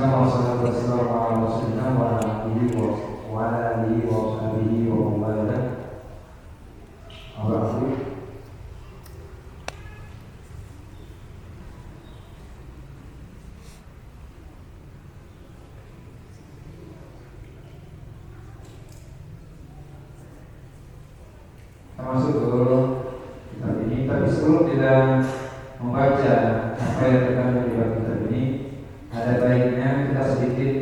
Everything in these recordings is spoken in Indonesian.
Bismillah wassalatu wassalamu ala rasulillah wa ala alihi wa sahbihi wa man walah. Termasuk dulu kitab ini, tapi sebelum kita membaca apa yang terkandung di dalam kitab ini, ada baiknya kita sedikit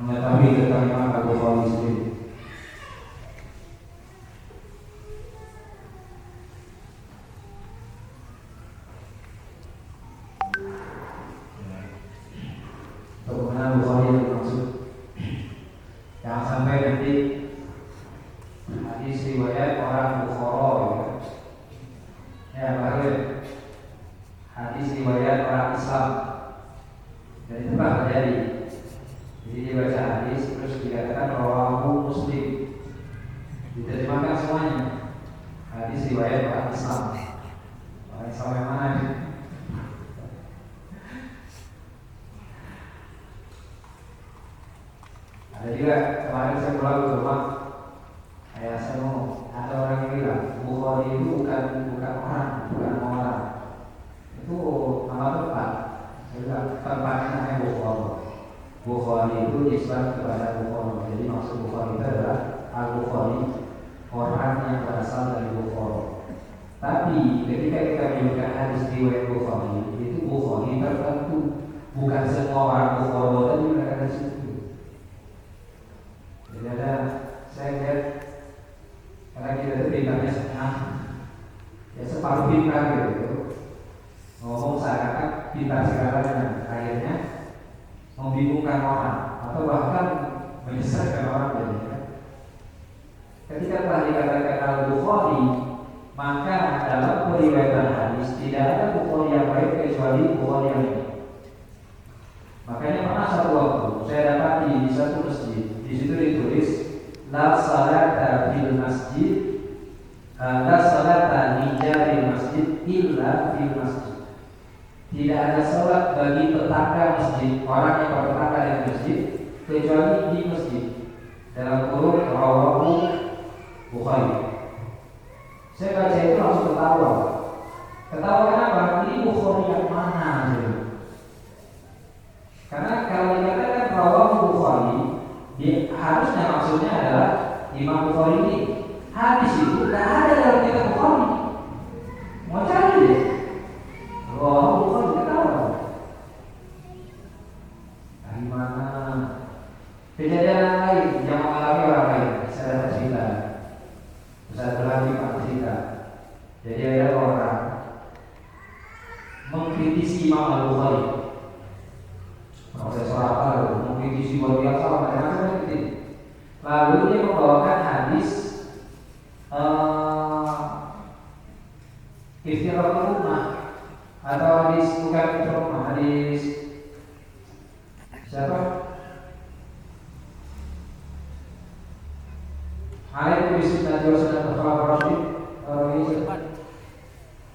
mengetahui tentang Imam Al-Bukhari sendiri. Untuk mengenal Bukhari yang dimaksud, jangan sampai nanti hadis riwayat orang Bukhara ya baru hadis riwayat orang Islam, dan itu pernah terjadi. Jadi dibaca hadis terus dikatakan rawahu Muslim, diterjemahkan semuanya hadis riwayat orang Islam. Orang Islam yang mana? Ada juga kemarin saya pulang ke rumah, saya mau ada orang yang bilang Bukhari itu bukan orang, bukan orang. Itu nama tempat. Saya bilang tempatnya namanya Bukhari. Bukhari itu disebut kepada Bukhari. Jadi maksud Bukhari itu adalah Al-Bukhari, orang yang berasal dari Bukhari. Tapi ketika kita menyebutkan hadis riwayat Bukhari, itu Bukhari tertentu, bukan semua orang Bukhari tadi berada di situ. Jadi ada, saya lihat karena kita itu pintarnya setengah, ya separuh pintar gitu. Ngomong seakan-akan pintar segalanya, akhirnya membingungkan orang atau bahkan menyesatkan orang jadinya. Ketika telah dikatakan Al-Bukhari, maka dalam periwayatan hadis tidak ada Bukhari yang baik kecuali Bukhari yang ini. Makanya pernah satu waktu saya dapati di satu masjid, di situ ditulis la salata fil masjid, la salata li jaril masjid illa fil masjid. Tidak ada salat bagi tetangga masjid, orang yang bertetangga dengan masjid, kecuali di masjid. Dalam kurung rawahu Bukhari. Saya baca itu langsung ketawa. Ketawa kenapa? Ini Bukhari yang mana? Karena kalau dikatakan rawahu Bukhari, harusnya maksudnya adalah Imam Bukhari ini. Hadis itu tidak ada dalam kitab Bukhari. Mau cari deh. Rawahu Bukhari tidak tahu. Dari mana? Kejadian lain yang mengalami orang lain. Saya dapat cerita. Saya berlatih Pak cerita. Jadi ada orang mengkritisi Imam Al-Bukhari. Profesor apa mengkritisi luar biasa macam-macam gitu. Lalu dia membawakan hadis Iftiraqul Ummah atau hadis bukan Iftiraqul Ummah, hadis siapa? Alaikum bismillah wa sallallahu alaihi wasallam.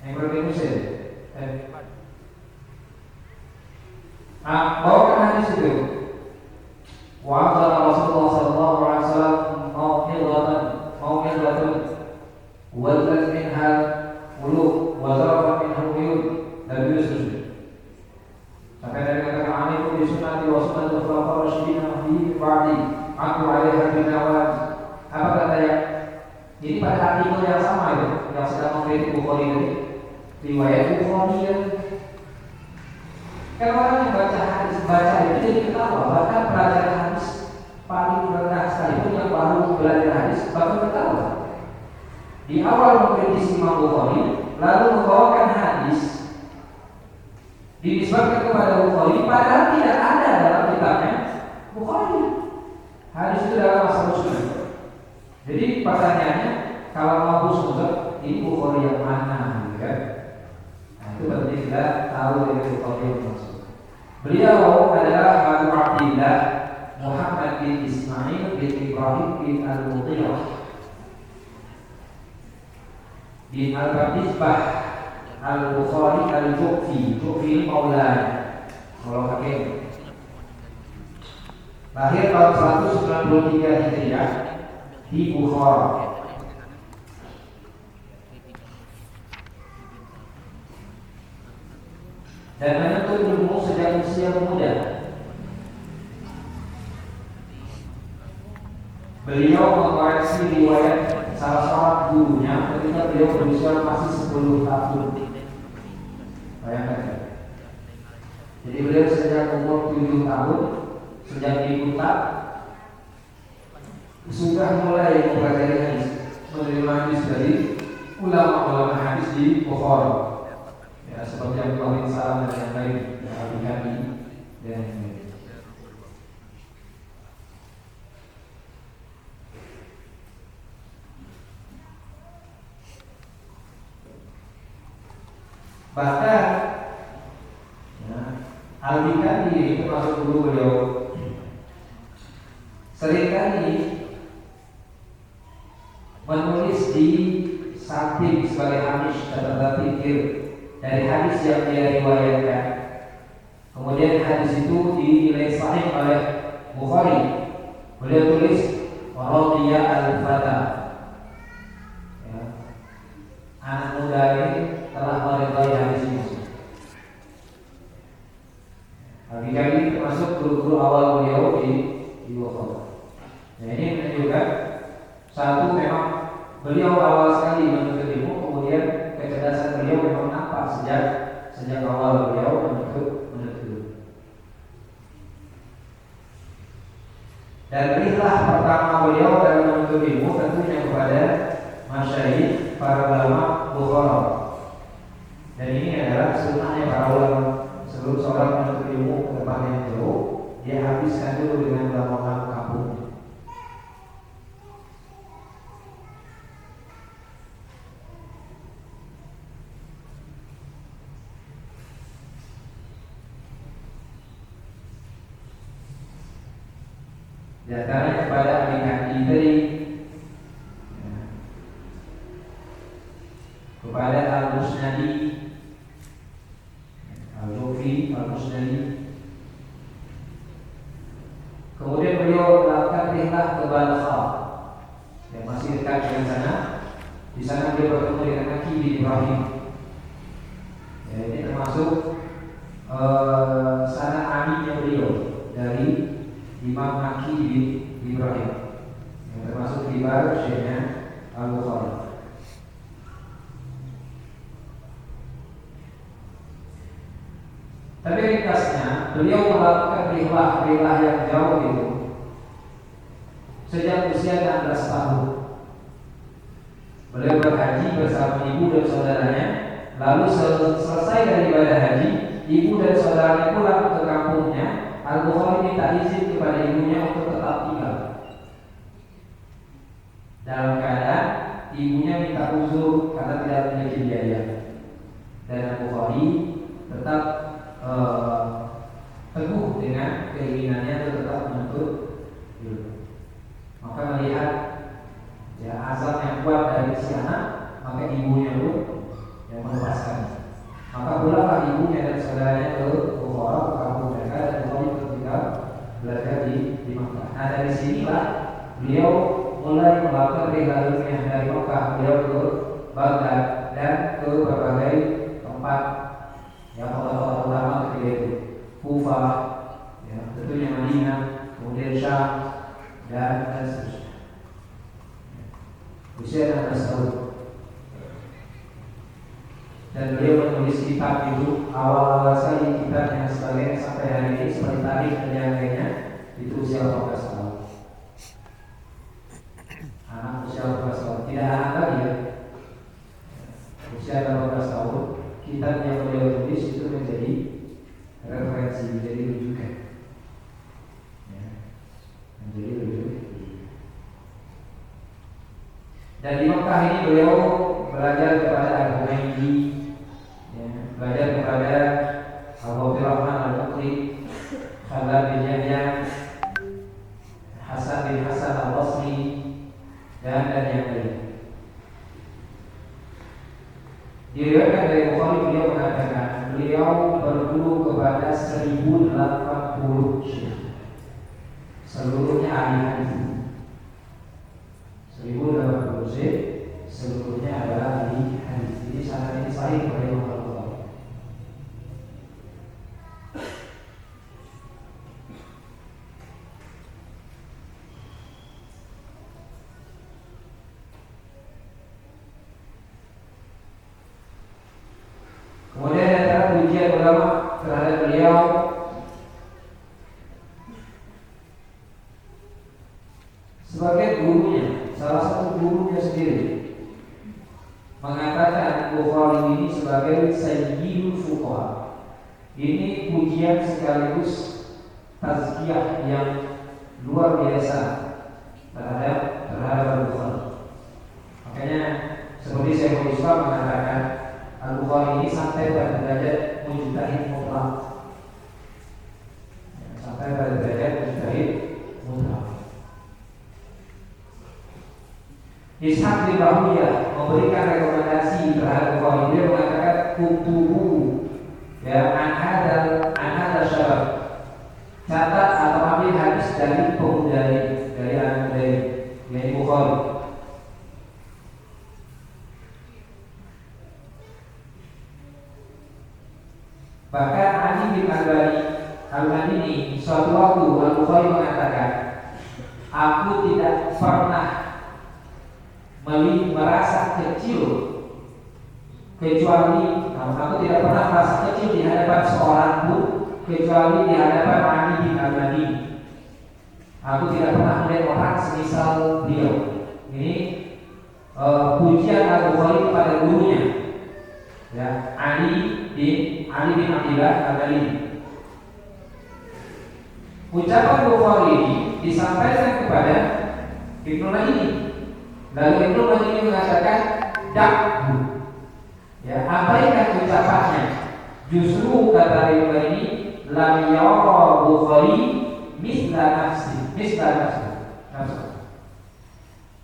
Yang berbeda bawakan hadis itu. Wa qala Rasulullah sallallahu alaihi wasallam mau'izatan wazat minha qulub wa zarafat minha uyun. Nabi Yusuf sampai dari kata alaikum bi sunnati wa sunnati khulafaur rasyidin fi ba'di aku 'alaiha bin nawaz. Apa katanya? Ini pada artikel yang sama itu yang sedang mengkritik Bukhari ini, riwayat Bukhari yang kan orang yang baca itu jadi ketawa. Bahkan pelajar hadis paling rendah sekalipun yang baru belajar hadis bahkan ketawa. Di awal mengkritisi Imam Bukhari, lalu membawakan hadis dinisbatkan kepada Bukhari, padahal tidak ada dalam kitabnya Bukhari. Hadis itu dalam asal usulnya. Jadi pertanyaannya, kalau mau husnuzon, ini Bukhari yang mana? Gitu kan? Nah, itu penting kita tahu dari Bukhari yang maksud. Beliau adalah Abu Abdillah Muhammad bin Ismail bin Ibrahim bin Al-Mughirah bin Al-Badisbah Al-Bukhari Al-Ju'fi. Ju'fi Maulana, kalau kakek. Lahir tahun 193 Hijriah di Bukhara. Dan menuntut ilmu sejak usia muda. Beliau mengoreksi riwayat salah seorang gurunya ketika beliau berusia masih 10 tahun. Bayangkan ya. Jadi beliau sejak umur 7 tahun, sejak di kota sudah mulai mempelajari hadis, menerima hadis dari ulama-ulama hadis di Bukhara. Ya, seperti yang Abdullah bin Salam dan yang lain, ya, Al-Bukhari dan yang lain. Bahkan ya, Al-Bukhari itu termasuk guru beliau. Seringkali menulis di samping sebagai hamish catatan pikir dari hadis yang dia riwayatkan. Kemudian hadis itu dinilai sahih oleh Bukhari. Beliau tulis Radiya al-Fata. Ya. Anak muda ini telah meridai hadis ini. Al-Bukhari termasuk guru-guru awal beliau di Bukhari. Nah, ini menunjukkan satu, memang beliau awal sekali menuntut ilmu, kemudian kecerdasan beliau memang nampak sejak awal beliau menuntut ilmu. Dan rihlah pertama beliau dalam menuntut ilmu tentunya kepada masyayikh para ulama Bukhara. Dan ini adalah sunnahnya para ulama. Sebelum seorang menuntut ilmu ke tempat yang jauh, dia habiskan dulu dengan ulama-ulama kampung. Di antaranya kepada Abi Hanifi, kepada Al-Musnadi, Al-Ju'fi, Al-Musnadi. Kemudian beliau melakukan rihlah ke Balkha yang masih dekat dengan sana. Di sana beliau bertemu dengan Naki bin Ibrahim. Ya, ini termasuk sanak aminnya beliau dari Imam Naki bin Ibrahim, yang termasuk kibar syekhnya Al-Bukhari. Tapi ringkasnya, beliau melakukan rihlah yang jauh itu sejak usia 16 tahun. Beliau berhaji bersama ibu dan saudaranya. Lalu selesai dari ibadah haji, ibu dan saudaranya pulang ke kampungnya. Al-Bukhari minta izin kepada ibunya untuk tetap tinggal. Dalam keadaan ibunya minta uzur karena tidak memiliki biaya. Dan Al-Bukhari tetap teguh dengan keinginannya untuk tetap menuntut ilmu. Maka melihat ya azab yang kuat dari si anak, maka ibunya pun yang melepaskan. Maka pulanglah ibunya dan saudaranya ke Bukhara, ke kampung mereka, dan Bukhari ketika belajar di Makkah. Nah, dari sinilah beliau mulai melakukan rihlah ilmiah dari Makkah. Beliau ke Baghdad dan ke berbagai tempat yang kota-kota utama ketika itu, Kufah, ya, tentunya Madinah, kemudian Syam dan seterusnya. Usia 16 tahun. Dan beliau menulis kitab itu awal-awal sekali, kitab yang sebagainya sampai hari ini seperti tarikh dan yang lainnya itu usia 18 tahun. Anak usia 18 tahun, tidak anak lagi ya. Usia 18 tahun, kitab yang beliau tulis itu menjadi referensi, menjadi rujukan. Ya, menjadi rujukan. Dan di Mekah ini beliau belajar kepada Al-Humaydi, ya, belajar kepada Abu Rahman Al-Bukhari, Khalad bin Yahya, Hasan bin Hasan Al-Basri, dan yang lain. Diriwayatkan dari Bukhari kepada 1080 syekh, seluruhnya ahli hadis. 1080 syekh, seluruhnya adalah ahli hadis. Jadi sanad ini sahih oleh Imam Al-Bukhari. Kemudian antara pujian ulama terhadap beliau sebagai gurunya, salah satu gurunya sendiri mengatakan Bukhari ini sebagai sayyidul fuqaha. Ini pujian sekaligus tazkiyah yang luar biasa terhadap Al-Bukhari. Makanya seperti Syekhul Islam mengatakan Al-Bukhari ini sampai pada derajat mujtahid mutlak. Sampai pada derajat mujtahid mutlak. Ishaq bin Rahuyah memberikan rekomendasi terhadap Bukhari. Dia mengatakan kutubu ya anhadal syarab, catat atau ambil hadis dari pemuda ini, dari anak muda ini, yaitu Bukhari. Bahkan Ali bin Al-Madini suatu waktu Al-Bukhari mengatakan, aku tidak pernah merasa kecil kecuali aku tidak pernah merasa kecil di hadapan seorang pun kecuali di hadapan Ali bin Al-Madini. Aku tidak pernah melihat orang semisal beliau. Ini pujian Al-Bukhari kepada gurunya, ya, Ali bin Abdillah Al-Madini. Ucapan Bukhari ini disampaikan kepada Ibnu Madini. Lalu Ibnu Madini mengatakan, dakhu, ya, abaikan ucapannya. Justru kata Ibnu Madini, lam yara Bukhari misla nafsi.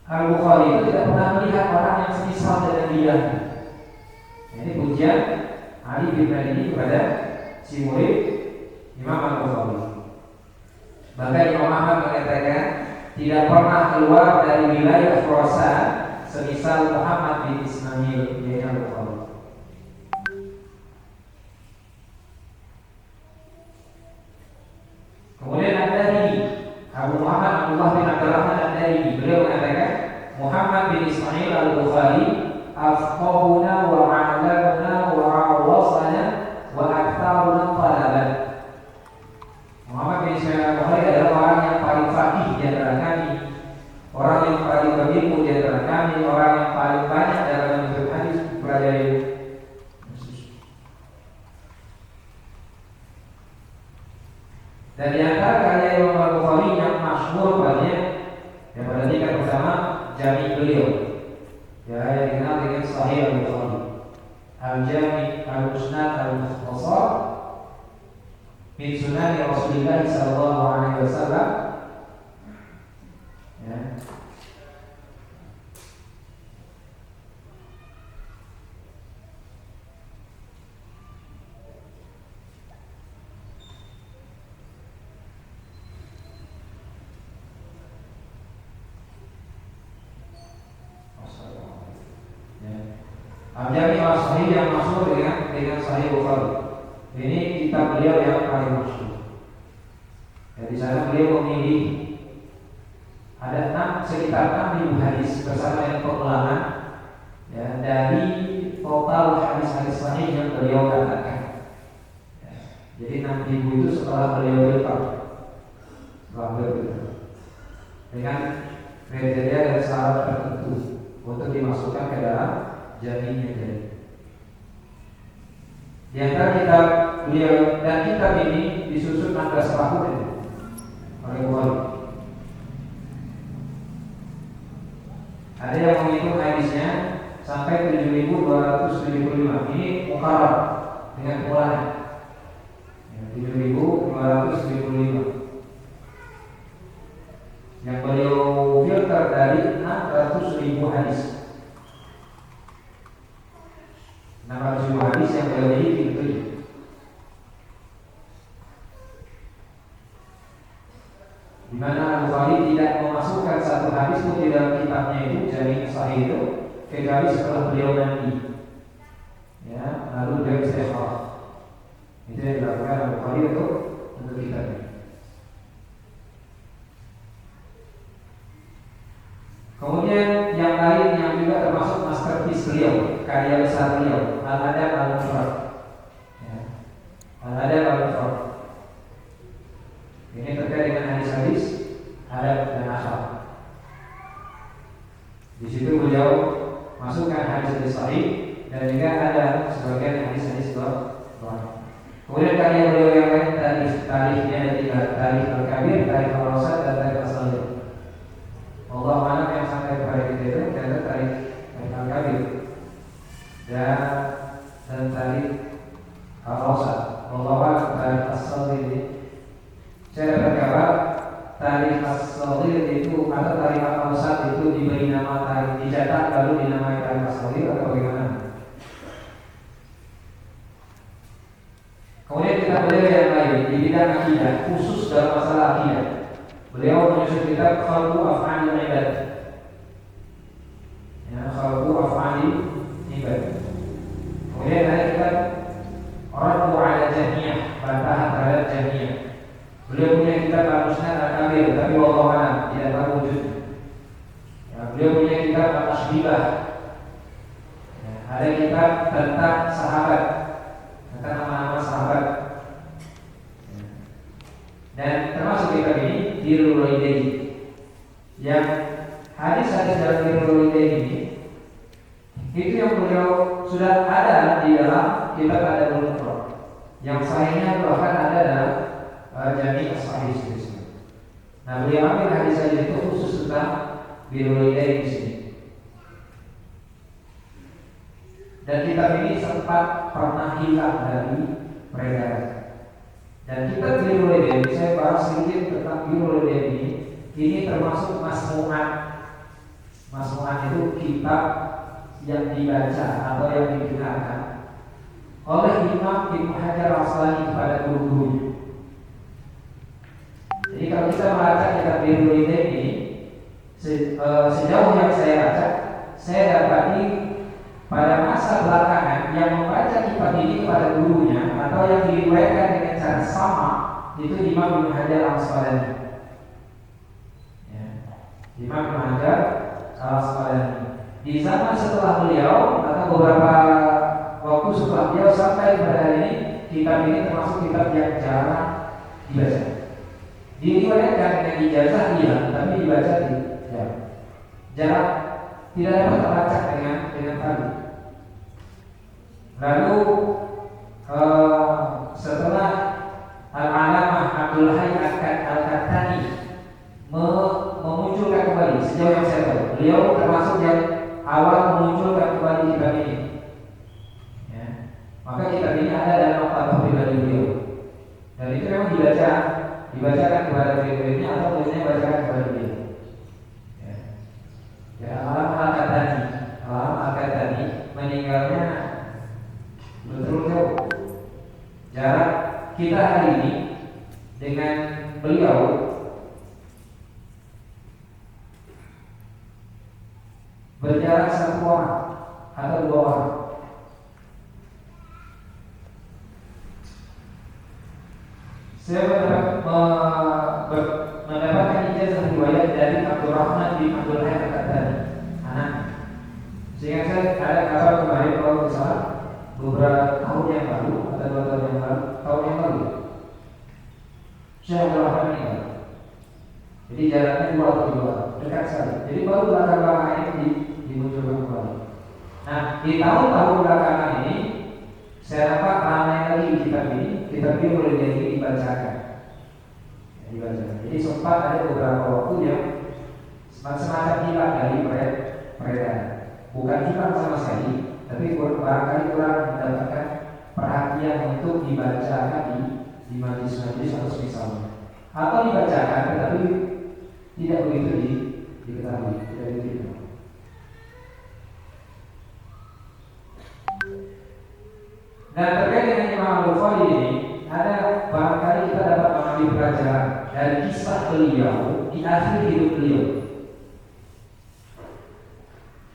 Al-Bukhari itu tidak pernah melihat orang yang semisal dengan dia. Ini pujian Ali bin Madini kepada si murid Imam Al-Bukhari. Bahkan Imam Ahmad mengatakan tidak pernah keluar dari wilayah Khurasan semisal Muhammad bin Ismail bin Al-Bukhari. Kemudian Ad-Darimi, Abu Muhammad Abdullah bin Abdurrahman Ad-Darimi, beliau mengatakan Muhammad bin Ismail Al-Bukhari afqahuna wa a'lamuna wa awasana wa aktsaruna talaban. Muhammad bin Ismail Al-Bukhari adalah orang yang paling faqih di antara kami, orang yang paling berilmu di antara kami, orang yang paling banyak dalam menuntut hadis mempelajari. Dan di antara karya Imam Al-Bukhari yang masyhur banyak, yang pada tingkat pertama jami beliau, ya, yang dikenal dengan Sahih Al-Bukhari, Al-Jami, Al-Musnad, Al-Mukhtasar min Sunan Rasulullah sallallahu alaihi wasallam, ya. Al-Jami al-Sahih yang masyhur dengan Sahih Bukhari. Ini kitab beliau yang paling masyhur. Ya, di sana beliau memilih ada sekitar 6.000 hadis bersama dengan pengulangan, ya, dari total hadis-hadis sahih yang beliau katakan. Ya, jadi 6.000 itu setelah beliau filter, dengan kriteria dan syarat tertentu untuk dimasukkan ke dalam jaminya dari. Di antara kitab beliau, dan kitab ini disusun 16 tahun oleh Bukhari. Ada yang menghitung hadisnya sampai 7.275. Ini mukarrar dengan pengulangan, 7.275 yang beliau filter dari 600.000 hadis. 600.000 hadis yang beliau miliki itu. di mana Al-Bukhari tidak memasukkan satu hadis pun di dalam kitabnya itu Jami' Sahih itu kecuali setelah beliau mandi. Ya, lalu beliau istighfar. Itu yang dilakukan Al-Bukhari untuk kitabnya. Kemudian yang lain yang juga termasuk masterpiece beliau, karya besar beliau, Al-Adab Al-Mufrad. Ya. Al-Adab Al-Mufrad. Ini terkait dengan hadis-hadis adab dan akhlak. Di situ beliau masukkan hadis-hadis sahih dan juga ada sebagian hadis-hadis dhaif. Kemudian karya beliau yang lain tarikh-tarikhnya ada tiga, tarikh Al-Kabir, tarikh Al-Awsat dan tarikh As-Saghir. Allah mana yang sampai kepada kita itu adalah tarikh Al-Kabir dan tarikh Al-Awsat. Allah mana tarikh As-Saghir. Saya dapat kabar tarikh As-Saghir itu atau tarikh Al-Awsat itu diberi nama tarikh, dicetak lalu dinamai tarikh As-Saghir atau bagaimana? Kemudian kita belajar yang lain di bidang akidah, khusus dalam masalah akidah. Beliau menyusun kitab Khalqu Af'alil Ibad. Ya, Khalqu Af'alil Ibad. Kemudian ada kitab Raddu 'ala Jahmiyah, bantahan terhadap Jahmiyah. Beliau punya kitab Al-Musnad Al-Kabir, tapi wallahu a'lam tidak tahu wujudnya. Ya, beliau punya kitab Al-Ashbibah. Ya, ada kitab tentang sahabat, tentang nama-nama sahabat. Ya. Dan termasuk kitab ini Birrul Walidain, yang hadis-hadis dalam Birrul Walidain ini itu yang beliau sudah ada di dalam kitab Adabul Mufrad. Yang sahihnya bahkan ada dalam Jami' As-Sahih di sini. Nah, beliau ambil hadis-hadis itu khusus tentang Birrul Walidain di sini. Dan kitab ini sempat pernah hilang dari peredaran. Dan kitab Birrul Walidain, saya bahas sedikit tentang Birrul Walidain ini termasuk masmu'at. Masmu'at itu kitab yang dibaca atau yang didengarkan oleh Imam Ibnu Hajar Al-Asqalani kepada guru-gurunya. Jadi kalau kita membaca kitab Birrul Walidain ini, sejauh yang saya baca, saya dapati pada masa belakangan yang membaca kitab ini kepada gurunya atau yang diriwayatkan dengan cara sama itu Imam Ibnu Hajar Al-Asqalani. Ya. Imam Ibnu Hajar Al-Asqalani. Di zaman setelah beliau atau beberapa waktu setelah beliau sampai pada hari ini, kitab ini termasuk kitab yang jarang dibaca. Diriwayatkan dengan ijazah iya, tapi dibaca tidak. Jarang, tidak dapat terbaca dengan tadi. Lalu setelah Al-Alamah Abdul Hayy Al-Kattani memunculkan kembali, sejauh yang saya tahu, beliau termasuk yang awal memunculkan kembali kitab ini. Ya. Maka kitab ini ada dalam maktabah pribadi beliau. Dan itu memang dibacakan kepada murid-muridnya atau muridnya bacakan kepada beliau. Ya, Alam Al-Kattani meninggalnya betul jauh. Jarak kita hari ini dengan beliau berjarak 1 orang atau 2 orang. Saya mendapatkan ijazah riwayat dari Abdurrahman bin Abdul Hayy Al-Kattani, anak. Sehingga saya ada kabar kemarin kalau misalnya beberapa tahun yang lalu atau 2 tahun yang lalu, saya Abdurrahman meninggal. Jadi jaraknya 2 atau 2, dekat sekali. Jadi baru belakangan ini dimunculkan kembali. Nah, di tahun-tahun belakangan ini saya dapat ramai lagi kitab ini mulai jadi dibacakan. Jadi sempat ada beberapa waktu yang semacam hilang dari peredaran. Bukan hilang sama sekali, tapi barangkali kurang mendapatkan perhatian untuk dibacakan di majelis-majelis atau misalnya. Atau dibacakan tetapi tidak begitu diketahui, tidak begitu. Dan terkait dengan Imam Al-Bukhari ini, ada barangkali kita dapat mengambil pelajaran dari kisah beliau di akhir hidup beliau.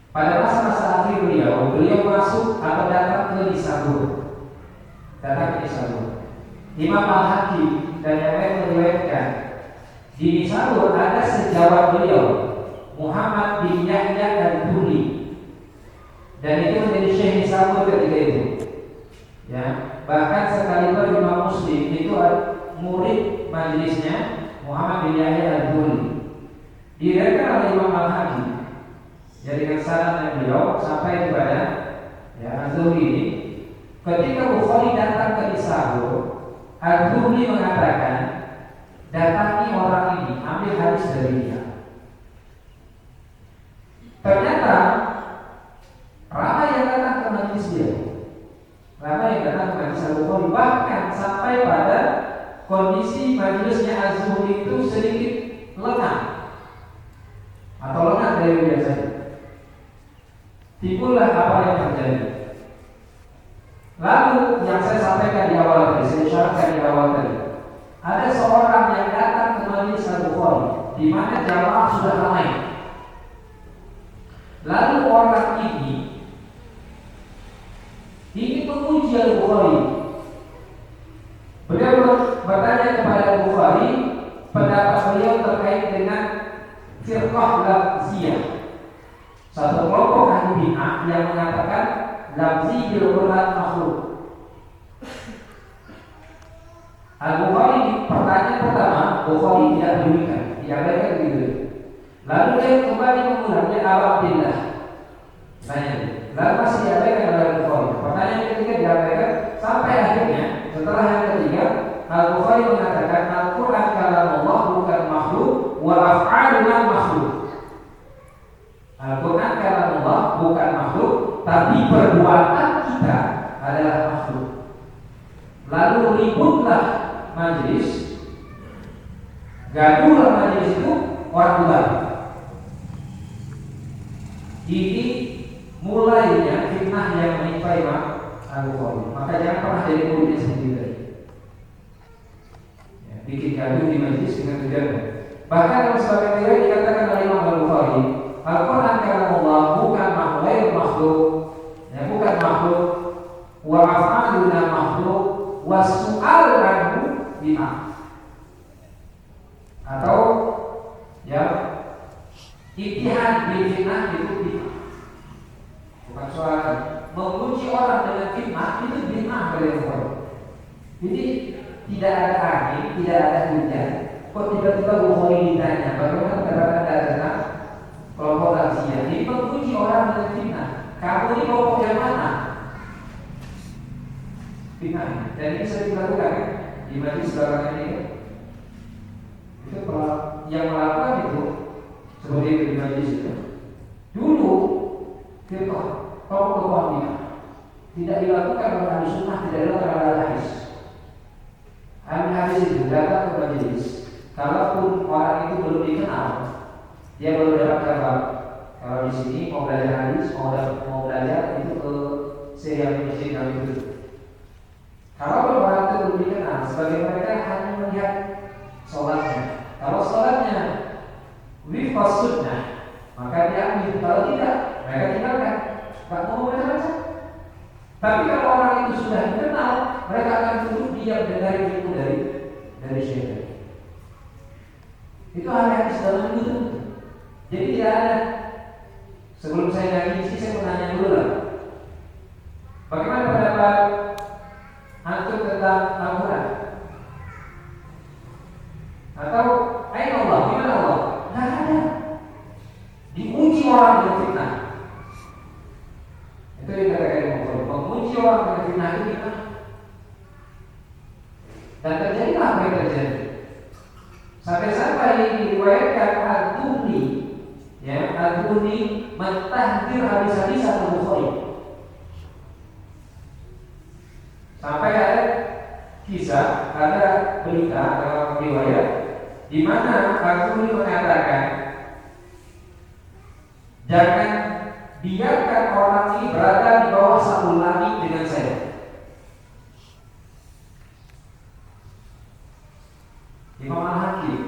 Pada masa-masa akhir beliau masuk atau datang ke Nisabur. Imam Al-Hakim dan yang lain meriwayatkan di Nisabur ada sejawat beliau, Muhammad bin Yahya al-Duri, dan itu menjadi Syekh Nisabur ketika itu. Ya, bahkan sekalipun Imam Muslim itu murid majelisnya Muhammad bin Yahya al-Duri. Diriwayatkan oleh Imam Al-Hakim. Jadi dengan sanad beliau sampai kepada Az-Zuhri ini, ketika Bukhari datang ke Nisabur, Az-Zuhri mengatakan, datangi orang ini, ambil hadis dari dia. Ternyata ramai yang datang ke majelis dia, ramai yang datang ke majelis Al-Bukhari, bahkan sampai pada kondisi majelisnya Az-Zuhri itu sedikit lengah atau lengah dari biasanya. Timbullah apa yang terjadi. Lalu yang saya sampaikan di awal tadi, saya isyaratkan di awal tadi, ada seorang yang datang ke majelis Al-Bukhari di mana jamaah sudah ramai. Lalu orang ini ingin menguji Al-Bukhari. Beliau bertanya kepada Al-Bukhari pendapat beliau terkait dengan firqah lafziyah, satu kelompok ahli bid'ah yang mengatakan lafzi bil Quran makhluk. Al-Bukhari pertanyaan pertama, Bukhari tidak berikan, tidak begitu. Lalu dia kembali mengulangnya Abdillah. Tanya, lalu masih diabaikan oleh Al-Bukhari. Pertanyaan ketiga diabaikan sampai akhirnya setelah yang ketiga, Al-Bukhari mengatakan Al-Quran kalamullah bukan makhluk, wa af'aluna makhluk. Al-Quran kalamullah bukan makhluk, tapi perbuatan kita adalah makhluk. Lalu ributlah majelis, gaduhlah majelis itu orang luar. Ini mulainya fitnah yang menimpa Imam Al-Bukhari. Maka jangan pernah jadi muridnya sendiri. Bikin gaduh di majelis dengan tujuan. Bahkan dalam sebagian riwayat dikatakan oleh Imam Al-Bukhari, Al-Quran kalamullah bukan makhluk, bukan makhluk, wa af'aluna makhluk, wa su'al anhu bid'ah. Atau ijtihad bil fitnah itu bid'ah. Bukan soal menguji orang dengan fitnah itu bid'ah oleh Bukhari. Jadi tidak ada angin, tidak ada hujan. Kok tiba-tiba Bukhari ditanya bagaimana pendapat Anda tentang kelompok lansia? Jadi menguji orang dengan fitnah. Kamu ini kelompok yang mana? Fitnah. Dan ini sering dilakukan di majelis belakangan ini. Itu yang melakukan itu seperti itu di majelis itu. Dulu firqah kelompok bid'ah tidak dilakukan oleh ahli sunnah, tidak dilakukan oleh hadis. Ahli hadis itu datang ke majelis, kalaupun orang itu belum dikenal, dia baru dapat kabar. Kalau di sini mau belajar hadis, mau belajar itu ke serial masjid kami itu. Kalau orang itu belum dikenal, sebagai mereka hanya melihat sholatnya. Kalau sholatnya wifqas sunnah, maka dia ambil. Kalau tidak, mereka tinggalkan. Tak mau baca. Tapi kalau orang itu sudah dikenal, mereka akan duduk diam dengar ilmu dari syekh. Itu hal yang dalam itu. Jadi tidak ada. Sebelum saya nanya isi, saya menanya dulu lah. Bagaimana pendapat antum tentang Al-Quran? Atau aina Allah, gimana Allah? Tidak ada. Diuji orang dengan fitnah. Itu yang dikatakan Bukhari. Menguji orang dengan fitnah itu gimana? Dan terjadilah apa yang terjadi. Sampai-sampai diriwayatkan Al-Duri, Al-Duri mentahdir habis-habisan Al-Bukhari. Sampai ada kisah, ada berita dalam riwayat di mana Al-Duri mengatakan, jangan biarkan orang ini berada di bawah satu langit dengan saya. Imam Al-Hakim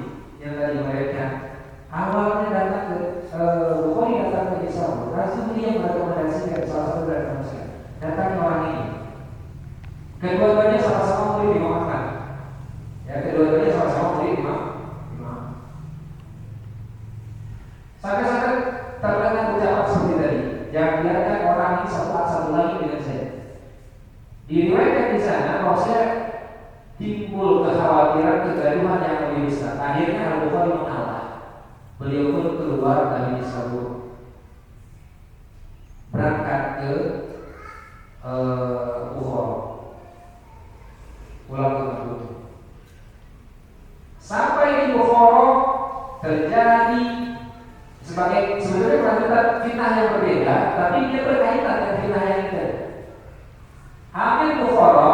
ulangi dengan saya. Diriwayatkan di sana bahwa saya timbul kekhawatiran kegaduhan yang lebih besar. Akhirnya Al-Bukhari mengalah. Beliau pun keluar dari Nisabur, berangkat ke Bukhara, pulang ke Makkah. Sampai di Bukhara terjadi sebenarnya kelanjutan fitnah yang berbeda, tapi dia berkaitan dengan fitnah yang itu. Amir Bukhara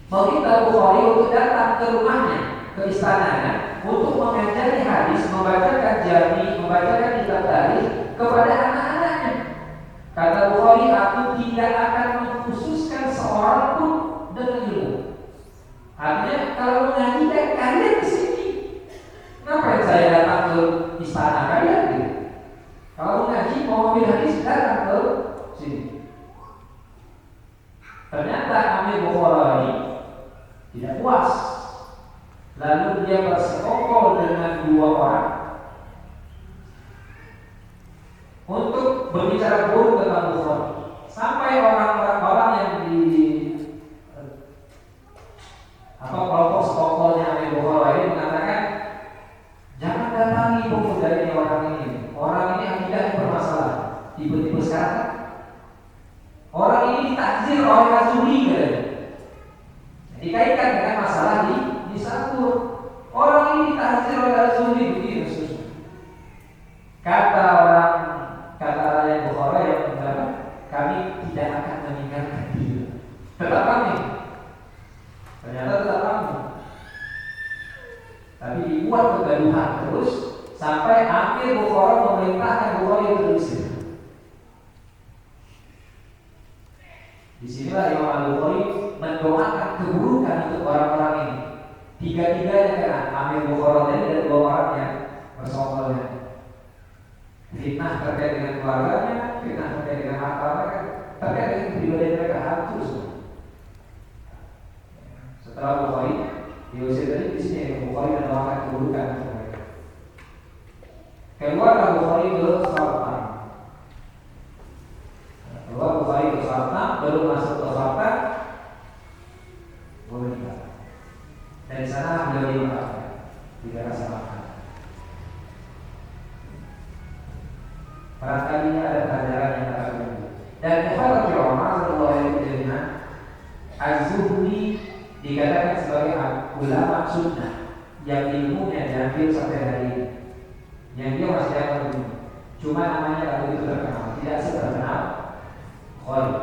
meminta Bukhari untuk datang ke rumahnya, ke istananya, untuk mengajari hadis, membacakan jami, membacakan kitab tarikh kepada anak-anaknya. Kata Bukhari, aku tidak akan mengkhususkan seorang pun dengan ilmu. Artinya kalau mengaji kalian ke sini, ngapain saya datang ke istana kalian? Gitu. Kalau mengaji mau ambil hadis datang ke sini. Ternyata Amir Bukhara ini tidak puas. Lalu dia bersekongkol dengan dua orang untuk berbicara buruk tentang Bukhari. Sampai orang-orang yang di kelompok sekongkolnya Amir Bukhari ini mengatakan, jangan datangi pemuda ini, orang ini. Orang ini akidahnya bermasalah. Tiba-tiba sekarang orang ini ditakzir oleh Azuri, dikaitkan dengan masalah di Sabur. Orang ini ditakzir oleh Azuri begitu. Kata rakyat Bukhara yang mengatakan, kami tidak akan meninggalkan dia. Tetap kami. Ternyata tetap kami. Tapi dibuat kegaduhan terus sampai akhir Bukhara memerintahkan Bukhari untuk diusir. Disinilah Imam Al-Bukhari mendoakan keburukan untuk orang-orang ini. Tiga-tiganya kena, Amir Bukhara tadi dan dua orang yang bersongkolnya. Fitnah terkait dengan keluarganya, fitnah terkait dengan harta mereka, terkait dengan kepribadian mereka, hancur semua. Setelah Bukhari diusir tadi, di sini Bukhari mendoakan keburukan untuk mereka. Keluarlah Bukhari ke Sartan. Keluar Bukhari ke Sartan, baru masuk ke Sartan, boleh tidak. Dari sana beliau dimakamkan di daerah Samarkand. Barangkali ada pelajaran yang akan berlaku. Dan Muhammad Rasulullah SAW Az-Zuhri dikatakan sebagai ulama sunnah yang ilmunya diambil sampai hari ini. Yang dia masih ada ilmu. Cuma namanya waktu itu terkenal, tidak seterkenal Bukhari.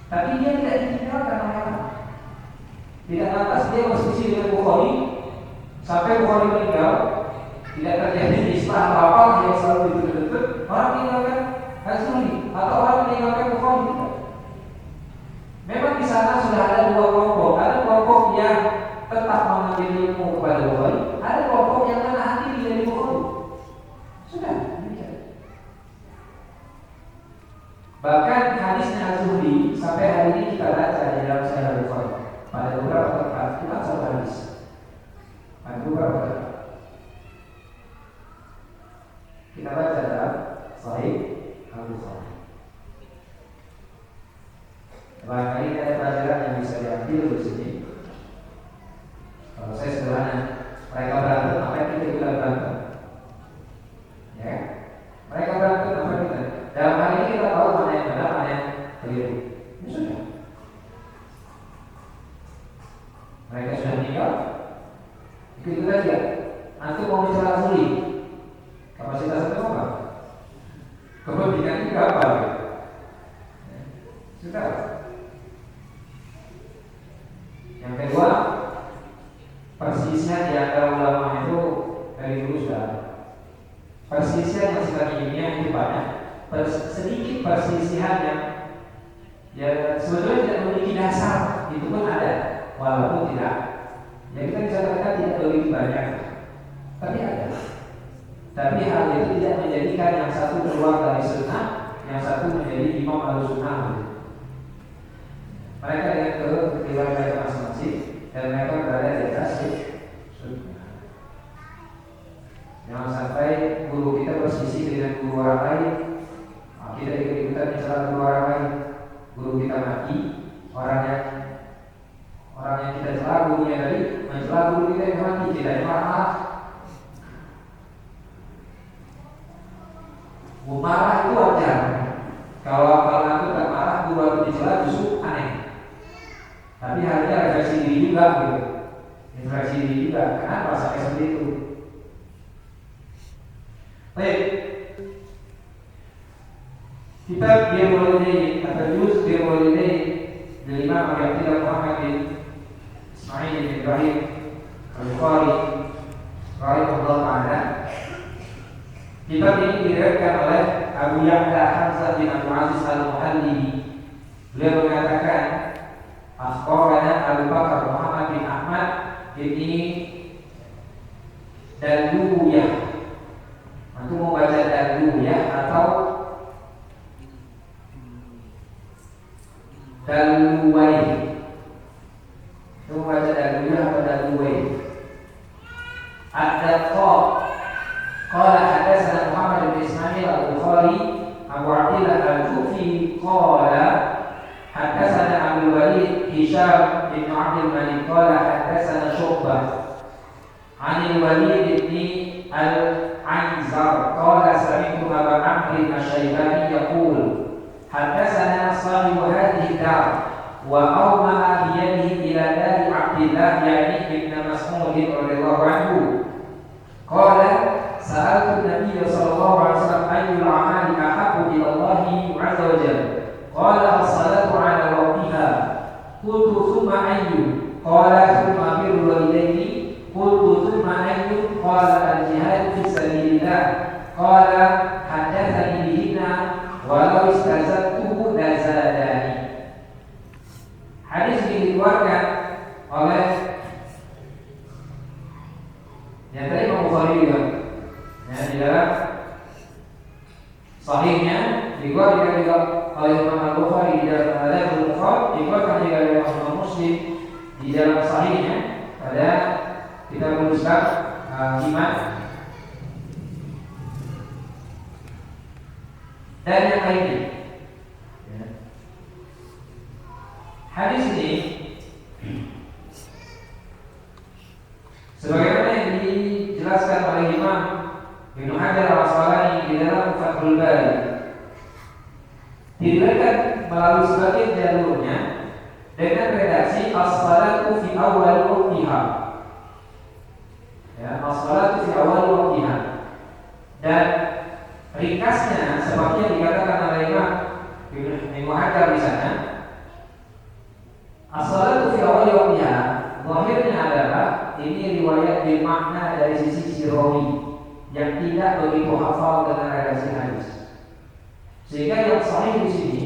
Tapi dia tidak ditinggalkan oleh orang. Tidak lantas dia bersisi dengan Bukhari sampai Bukhari meninggal. Tidak terjadi istilah apa yang selalu dituntut orang meninggalkan Az-Zuhri atau orang meninggalkan Bukhari tidak. Memang di sana sudah ada dua kelompok. Ada kelompok yang tetap mengambil ilmu kepada Bukhari, ada kelompok yang menahan diri dari Bukhari. Sudah demikian. Bahkan hadisnya Az-Zuhri sampai hari ini kita baca di dalam Sahih Bukhari. Pada beberapa tempat bukan satu hadis. Pada beberapa tempat kita baca dalam Sahih Al-Bukhari. Barangkali ada pelajaran yang bisa diambil di sini. Kalau saya sederhana, mereka berantem, apa yang kita juga berantem? Ya, mereka berantem, apa kita? Dalam hal ini kita tahu mana yang benar, mana yang keliru. Ya sudah. Mereka sudah meninggal. Itu saja. Antum mau bicara sulit. Kapasitas itu apa? Kepentingan kita apa? Sudah. Yang kedua, persisnya di antara ulama itu dari dulu sudah. Persisnya yang sifatnya ilmiah itu banyak. Sedikit persisihan yang ya sebetulnya tidak memiliki dasar, itu pun ada, walaupun tidak. Ya kita bisa katakan tidak begitu banyak, tapi ada. Tapi hal itu tidak menjadikan yang satu keluar dari sunnah, yang satu menjadi imam al-sunnah. Mereka dengan kehidupan mereka masing-masing dan mereka berada di atas sunnah. Jangan sampai guru kita bersisi dengan guru orang lain, kita ikut lagi, tidak marah. Marah itu wajar. Kalau aku tak marah, guru aku dicela justru aneh. Tapi harusnya refleksi diri juga gitu. Refleksi diri juga. Kenapa sampai seperti itu? Baik. Kitab Birrul Walidain atau Juz Birrul Walidain dari Imam Abi Abdillah Muhammad bin Ismail bin Ibrahim Al-Bukhari rahimahullah ta'ala. Kitab ini diriwayatkan oleh Abu Ya'la Hamzah bin Abdul Aziz Al-Muhallibi. Beliau mengatakan, akhbarana Abu Bakar Muhammad bin Ahmad bin Daluyah. Aku mau baca Daluyah atau Daluwai. Aku mau baca Daluyah atau Daluwai. Ad-Daqqa qala hadatsana Muhammad bin Ismail Al-Bukhari Abu Abdillah Al-Kufi qala hadatsana Abu Walid Hisham bin Abdul Malik qala hadatsana Syu'bah Anil Walid bin Al-Anzar qala sami'tu Aba Amr Asy-Syaibani yaqul hadatsana sahibu hadhihi dar wa awma'a bi yadihi ila dari Abdillah yani bin Mas'ud radhiyallahu anhu qala sa'altu Nabi sallallahu alaihi wasallam ayyul a'mali ahabbu ila Allah 'azza wa jalla qala as-salatu 'ala waqtiha qultu thumma ayyu qala thumma birrul walidaini qultu thumma ayyu qala al-jihad fi sabilillah qala haddatsani bihinna walau istazadtuhu lazadani. Hadis ini dikeluarkan oleh yang tadi Imam Bukhari juga. Di dalam sahihnya dikeluarkan juga oleh Imam Al-Bukhari di dalam Al-Adabul Mufrad, dikeluarkan juga oleh Imam Muslim di dalam sahihnya pada kitab Islam iman dan yang lainnya. Hadis ini sebagaimana yang dijelaskan oleh Imam Ibnu Hajar Al-Asqalani di dalam Fathul Bari, diriwayatkan melalui sebagian jalurnya dengan redaksi as-salatu fi awal waqtiha. Ya, as-salatu fi awal waqtiha. Dan ringkasnya seperti yang dikatakan oleh Imam Ibnu Hajar di sana, as-salatu fi awal waqtiha zahirnya adalah ini riwayat bermakna dari sisi rawi yang tidak begitu hafal dengan redaksi hadis. Sehingga yang sahih di sini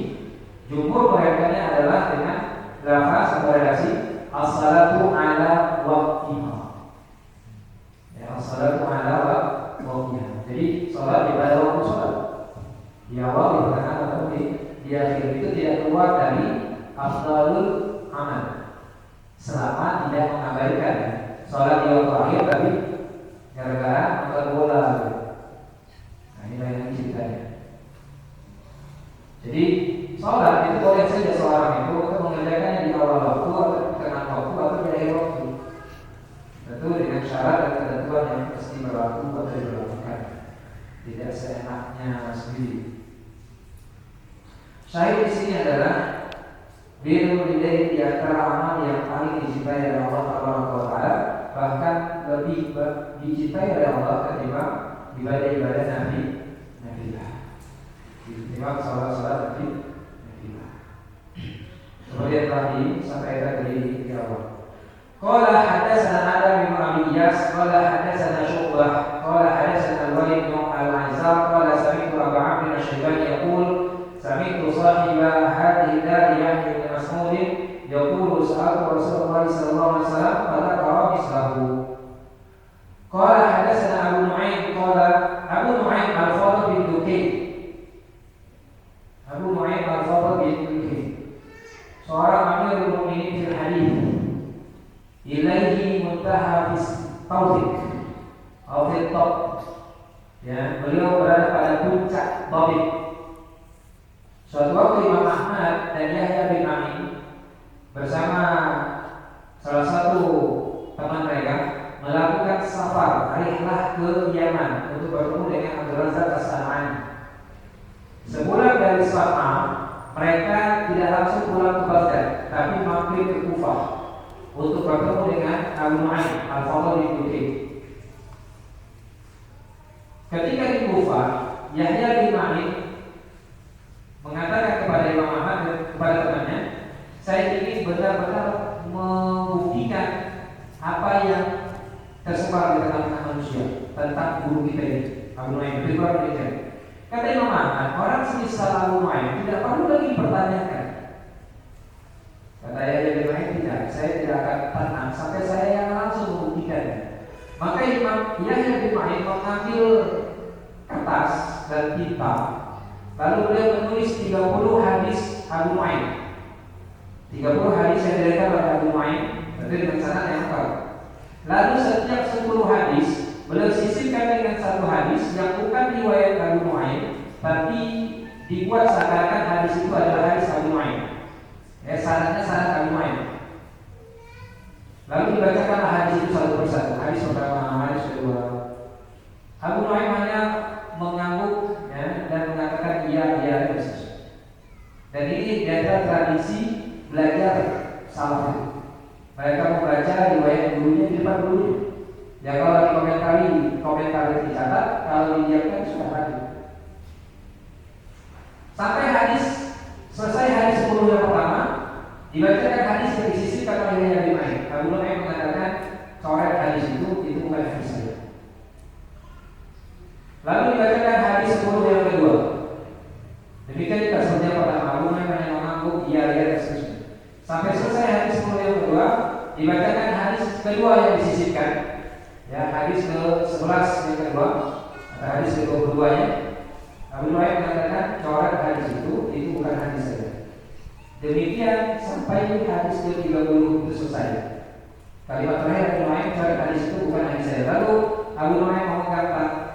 jumhur meriwayatkannya adalah dengan lafaz atau redaksi as-salatu ala waqtiha. Ya, as-salatu ala waqtiha. Jadi salat pada waktu salat. Di awal, di tengah atau di akhir itu tidak keluar dari afdalul amal. Selama tidak mengabaikan salat di waktu akhir tapi gara-gara nonton bola. Nah, ini lain lagi ceritanya. Jadi sholat itu boleh saja seorang itu untuk mengerjakannya di awal waktu atau di tengah waktu atau di akhir waktu. Tentu dengan syarat dan ketentuan yang mesti berlaku atau diberlakukan. Tidak seenaknya sendiri. Syahid di sini adalah birrul walidain di antara amal yang paling dicintai oleh Allah Taala, bahkan lebih dicintai oleh Allah ketimbang ibadah-ibadah Nabi. Ketimbang salat-salat Nabi. Seperti yang telah disampaikan di awal. Qala hadatsana Adam bin Abi Iyas, qala hadatsana Syu'bah, qala hadatsana Al-Walid bin Al-Anzar, qala sami'tu Abu Amr Asy-Syaibani yaqul sami'tu sahiba hadhihi dar Yahya bin Mas'ud yaqulu sa'altu Rasulullah sallallahu alaihi wasallam fala qara mislahu. Qala hadatsana Abu Nu'aim qala Abu Nu'aim Al-Fadl bin Dukain. Abu Nu'aim Al-Fadl bin Dukain seorang amirul mukminin fil hadis. Ilaihi muntaha fis tawfiq atau fil top. Ya, beliau berada pada puncak tawfiq. Suatu waktu Imam Ahmad dan Yahya bin Ma'in bersama salah satu teman mereka melakukan safar, rihlah ke Yaman untuk bertemu dengan Abdul Razak As-San'ani. Sebulan dari Sana'a, mereka tidak langsung pulang ke Baghdad, tapi mampir ke Kufah untuk bertemu dengan Abu Nu'aim Al-Fadl bin Dukain. Ketika di Kufah, Yahya bin Ma'in mengatakan kepada Imam Ahmad dan kepada temannya, saya ingin benar-benar membuktikan apa yang tersebar di tengah-tengah manusia tentang guru kita ini, Abu Nu'aim. Kata Imam Ahmad, orang semisal Abu Nu'aim tidak perlu lagi dipertanyakan. Kata Yahya bin Ma'in, tidak, saya tidak akan tenang sampai saya yang langsung membuktikannya. Maka Imam Yahya bin Ma'in mengambil kertas dan tinta, lalu beliau menulis 30 hadis Abu Nu'aim. 30 hadis yang diriwayatkan oleh Abu Nu'aim, berarti dengan sanad yang lengkap. Lalu setiap 10 hadis beliau sisipkan dengan satu hadis yang bukan riwayat Abu Nu'aim, tapi dibuat seakan-akan hadis itu adalah hadis Abu Nu'aim. Sanadnya sanad Abu Nu'aim. Lalu dibacakanlah hadis itu satu persatu. Hadis pertama, hadis kedua. Abu Nu'aim hanya mengangguk dan mengatakan iya dan seterusnya. Dan ini adalah tradisi belajar salaf. Mereka membaca riwayat gurunya di depan gurunya. Ya kalau komentari dicatat, kalau didiamkan sudah mati. Sampai hadis selesai hadis 10 yang pertama, dibacakan hadis yang disisipkan oleh Yahya bin Ma'in. Abu Nu'aim mengatakan coret hadis itu bukan hadis saya. Lalu dibacakan hadis 10 yang kedua. Demikian juga seperti yang pertama, Abu Nu'aim hanya mengangguk iya dan seterusnya. Sampai selesai hadis 10 yang kedua, dibacakan hadis kedua yang disisipkan. Ya, hadis ke-11 yang kedua, atau hadis ke-22 nya. Abu Nu'aim mengatakan coret hadis itu bukan hadis saya. Demikian sampai hadis ke-30 itu selesai. Kalimat terakhir Abu Nu'aim, coret hadis itu bukan hadis saya. Lalu Abu Nu'aim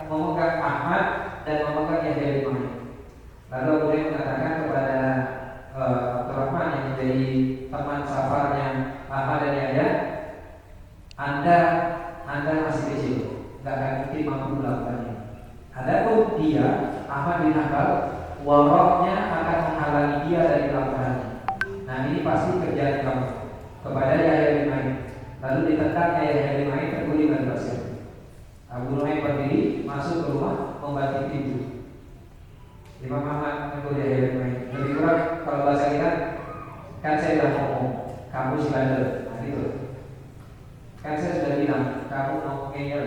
memegang Ahmad dan memegang Yahya bin Ma'in. Lalu Abu Nu'aim mengatakan kepada Abdurrahman yang menjadi teman safarnya Ahmad dan Yahya, Anda masih kecil, tidak akan mungkin mampu melakukannya. Adapun dia, Ahmad bin Hanbal, waroknya akan menghalangi dia dari melakukannya. Nah ini pasti kerjaan kamu. Kepada Yahya bin Ma'in. Lalu ditentangnya Yahya bin Ma'in terguling dari pasir. Abu Nu'aim berdiri masuk ke rumah membanting pintu. Imam Ahmad menegur Yahya bin Ma'in. Lebih kurang kalau bahasa kita, kan saya sudah ngomong, kamu si bandel. Nah gitu. Kan saya sudah bilang, kamu ngomongnya ya.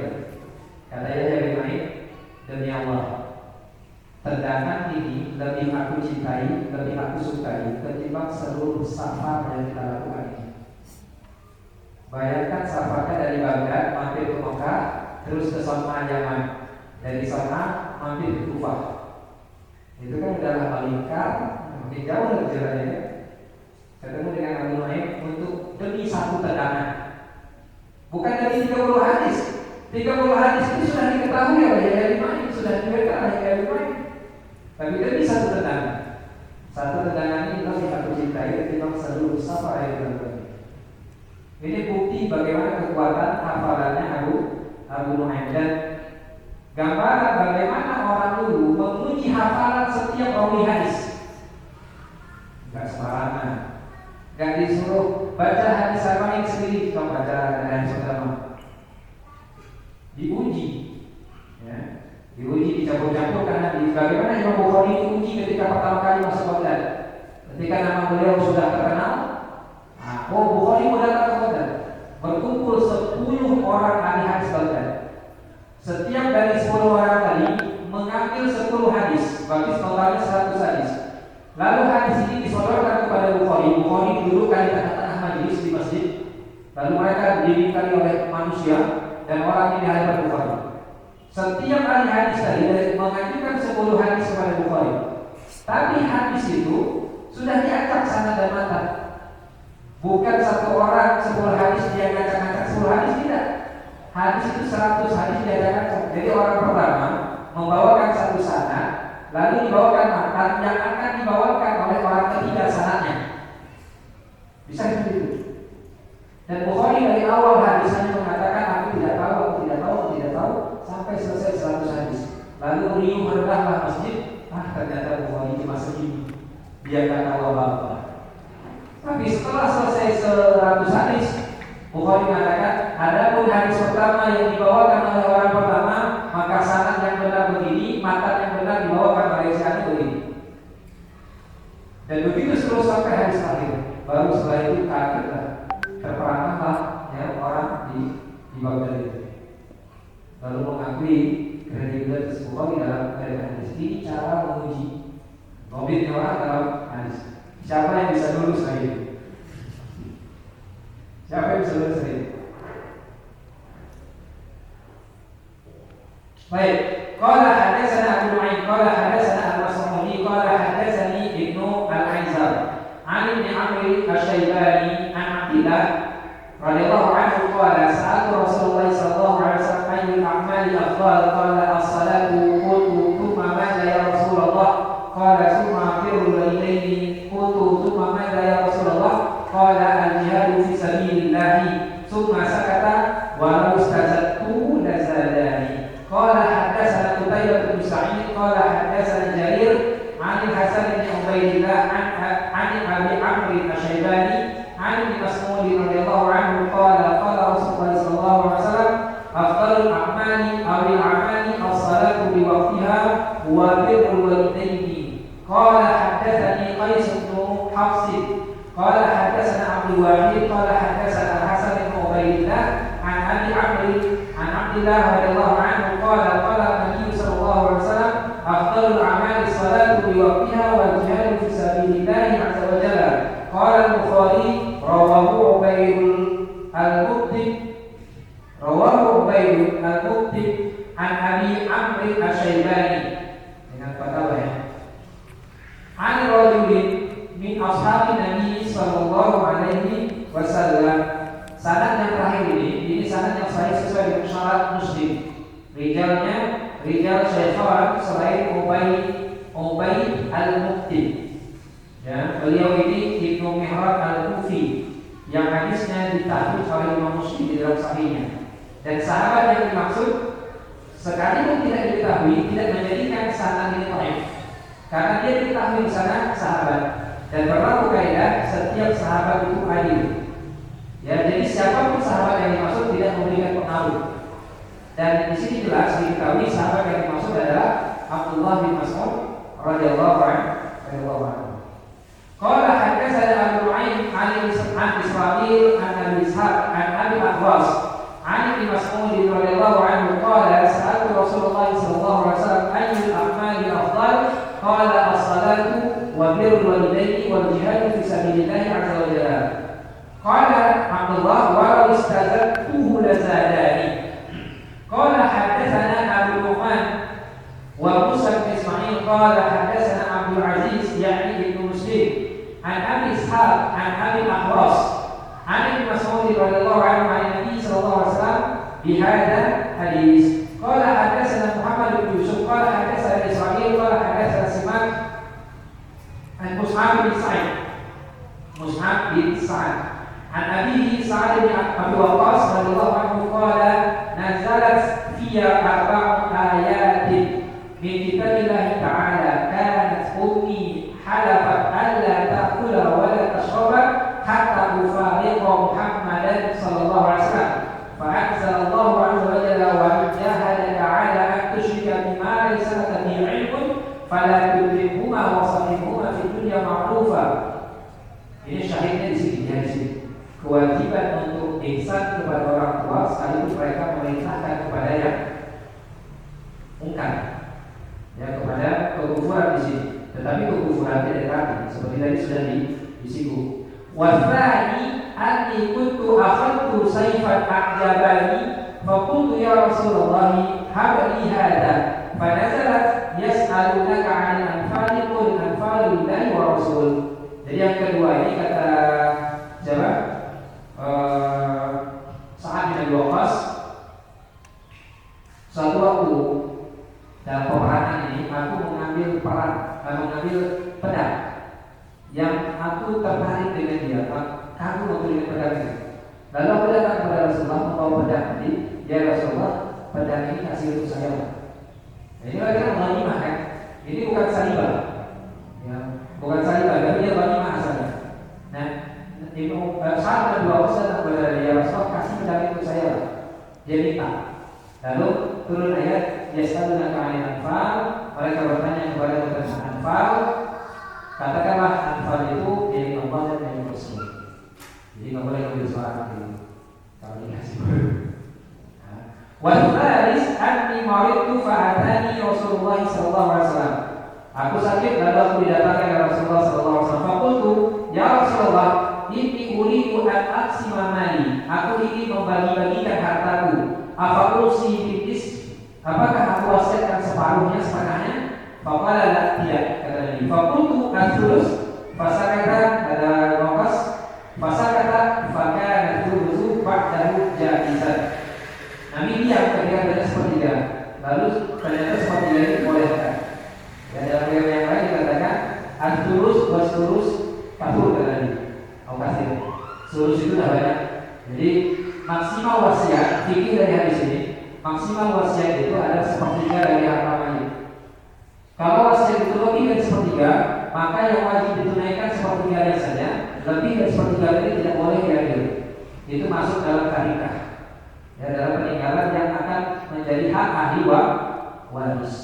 Kata Yahya bin Ma'in, demi Allah, tendangan ini lebih aku cintai, lebih aku sukai ketimbang seluruh safar yang kita lakukan ini. Bayangkan safarnya dari Baghdad mampir ke Mekah, terus ke Sana'a Yaman, dari sana mampir ke Kufah. Itu kan udah lama lingkar, makin jauh dari jalannya. Ketemu dengan Abu Nu'aim untuk demi satu tendangan. Bukan dari 30 hadis. 30 hadis itu sudah diketahui oleh Yahya bin Ma'in, sudah diberikan oleh Yahya bin Ma'in. Tapi demi satu tendangan. Satu tendangan ini lebih aku cintai ketimbang seluruh safar yang dilakukan. Ini bukti bagaimana kekuatan hafalannya Abu Nu'aim, dan gambaran bagaimana orang dulu menguji hafalan setiap rawi hadis. Enggak sembarangan. Enggak disuruh baca hadis sama yang sendiri, kalau baca hadis pertama. Diuji, ya. Diuji, dicampur-campur karena bagaimana Imam Bukhari diuji ketika pertama kali masuk Baghdad. Ketika nama beliau sudah terkenal, Bukhari mau datang ke Baghdad. Berkumpul 10 orang ahli hadis Baghdad. Setiap dari 10 orang tadi mengambil 10 hadis, berarti totalnya 100 hadis. Lalu hadis ini disodorkan kepada Bukhari. Bukhari dudukkan di tengah-tengah majelis di masjid. Lalu mereka didirikan oleh manusia dan orang ini hadapan Bukhari. Setiap ahli hadis tadi mengajukan 10 hadis kepada Bukhari. Tapi hadis itu sudah diacak sanad dan matan. Bukan satu orang 10 hadis dia ngacak-ngacak 10 hadis, tidak. Hadis itu 100 hadis dia ngacak. Jadi orang pertama membawakan satu sanad, lalu dibawakan matan yang akan dibawakan oleh orang ketiga sanadnya. Bisa seperti itu. Dan Bukhari dari awal hadisnya mengatakan aku tidak tahu sampai selesai 100 hadis. Lalu riuh meredahlah masjid. Ternyata Bukhari cuma segini. Dia tak tahu apa-apa. Tapi setelah selesai 100 hadis, Bukhari mengatakan, adapun hadis pertama yang dibawakan oleh orang pertama, maka sanad yang benar begini, matan yang benar dibawakan oleh sanad begini. Dan begitu terus sampai hadis terakhir. Baru setelah itu kagetlah, terperangkaplah ya orang di Baghdad itu. Lalu mengakui kredibilitas Bukhari dalam hadis. Ini cara menguji mobilnya orang dalam hadis. Siapa yang bisa lulus hari ini? Siapa yang bisa lulus hari ini? Baik. Qala hadatsana Abu Nu'aim qala hadatsana Al-Mas'udi qala hadatsani Ibnu Al-Aizar an Ibn Amr Asy-Syaibani an Abdillah radhiyallahu anhu qala sa'altu Rasulullah sallallahu alaihi wasallam ayyul a'mali afdal qala as-salatu qultu thumma madha ya Rasulullah qala thumma birrul walidaini qultu thumma madha ya Rasulullah qala al-jihadu fi sabilillah thumma sakata wa law istazadtu lazadani. Qala hadatsana Qutaibah bin Sa'id qala hadatsana Jarir 'an Hasan bin Ubaidillah 'an Abi Amr Asy-Syaibani 'an Ibnu Mas'ud radhiyallahu anhu qala qala Rasulullah sallallahu alaihi wasallam afdalul a'mali awil a'mali as-salatu bi waqtiha wa birrul walidaini. Qala hadatsani Qais bin Hafs qala hadatsana Abdul Wahid qala hadatsana Hasan bin Ubaidillah 'an Abi Amr 'an Abdillah radhiyallahu anhu qala qala Nabi sallallahu alaihi wasallam afdalul a'mali as-salatu bi waqtiha wal jihadu fi sabilillah 'azza wa jalla. Qala al-Bukhari rawahu Ubaidul al-Muqtib an Abi Amr Asy-Syaibani dengan kata ya. An rajulin min ashabin Nabi sallallahu alaihi wasallam. Sanad yang terakhir ini sanad yang sahih sesuai dengan syarat Muslim. Rijalnya rijal syaikhan selain Ubay al-Muqtib. Ya, beliau ini Ibnu Mihrad al-Kufi yang hadisnya ditahrij oleh Imam Muslim di dalam sahihnya. Dan sahabat yang dimaksud sekalipun tidak diketahui tidak menjadikan sanad ini dhaif. Karena dia diketahui di sana sahabat dan berlaku kaidah setiap sahabat itu adil. Ya, jadi siapapun sahabat yang dimaksud tidak memberikan pengaruh. Dan di sini jelas diketahui sahabat yang dimaksud adalah Abdullah bin Mas'ud radhiyallahu anhu. Qala hadatsana Abu Nu'aim an Isma'il an Abi Ishaq an Abi Ahwas an Ibnu Mas'ud radhiyallahu anhu qala sa'altu Rasulullah sallallahu alaihi wasallam ayyul a'mali afdal qala as-salatu wa birrul walidaini wal jihadu fi sabilillah 'azza wa jalla. Qala Abdullah wa law istazadtuhu lazadani. Qala hadatsana Abu Nu'man wa Musa bin Ismail qala hadatsana Abdul Aziz ya'ni Ibnu Muslim an Abi Ishaq an Abi Ahwas an Ibnu Mas'ud radhiyallahu anhu an Nabi sallallahu alaihi wasallam bi hadza hadis. Qala hadatsana Muhammad bin Yusuf qala hadatsana Israil qala hadatsana Simak an Mus'ab bin Sa'ad an Abi Sa'ad bin Abi Waqqas radhiyallahu anhu qala nazalat fiyya arba'u ayatin min kitabillahi ta'ala kanat ummi halafat alla ta'kula wa la tashraba hatta ufariqa Muhammadan sallallahu alaihi wasallam fa anzalallahu azza wa jalla wa jahadaka 'ala an tushrika bima laysa laka bihi 'ilmun fala tudrikhuma wa sahibhuma fid dunya ma'rufa. Ini syahidnya di sini. Kewajiban untuk ihsan kepada orang tua sekaligus mereka memerintahkan kepada yang mungkar, ya, kepada kekufuran di sini. Tetapi kekufuran tidak tadi seperti tadi sudah disinggung. Wasani anni kuntu akhadtu sayfan a'jabani fa qultu ya Rasulullah habli hadha fa nazalat yas'alunaka 'anil anfali qul anfalu lillahi wa rasul. Jadi yang kedua ini kata siapa? Sa'ad bin Abi Waqqas, suatu waktu dalam peperangan ini aku mengambil pedang yang aku tertarik dengan dia. Aku mau dengan pedang ini. Lalu aku datang kepada Rasulullah membawa pedang tadi. Ya Rasulullah, pedang ini kasih untuk saya. Nah, ini adalah ghanimah kan? Ini bukan salibah, ya, bukan salibah, tapi dia ghanimah asalnya. Nah, Ibnu Sa'ad bin Waqqas datang kepada dia, Rasulullah kasih pedang untuk saya. Dia minta. Lalu turun ayat, yas'alunaka 'anil anfal, mereka bertanya kepada tentang anfal. Katakanlah anfal itu milik Allah dan milik Rasul. Jadi nggak boleh ngambil suara gitu. Kalau dikasih baru. Wa tsalis anni maridtu fa'atani Rasulullah sallallahu alaihi wasallam. Aku sakit lalu aku didatangkan oleh Rasulullah sallallahu alaihi wasallam. Faqultu, ya Rasulullah, inni uridu an aqsima mali. Aku ingin membagi-bagikan hartaku. Apa usi bidis? Apakah aku wasiatkan separuhnya, setengahnya? Faqala la, tidak, kata Nabi. Faqultu as-sulus, fasakata, ada Waqqas, fasakata fakana thuluthu ba'dahu jaizan. Nabi diam ketika ada sepertiga. Lalu ternyata sepertiga ini dibolehkan. Dan dalam riwayat yang lain dikatakan as-sulus was-sulus tahur, kata Nabi. Kasih. Sulus itu dah banyak. Jadi maksimal wasiat fikih dari hadis ini, maksimal wasiat itu adalah sepertiga dari harta mayit. Kalau wasiat itu lebih dari sepertiga, maka yang wajib ditunaikan sepertiganya saja. Lebih dari sepertiga ini tidak boleh diambil. Itu masuk dalam tarikah, ya, dalam peninggalan yang akan menjadi hak ahli waris.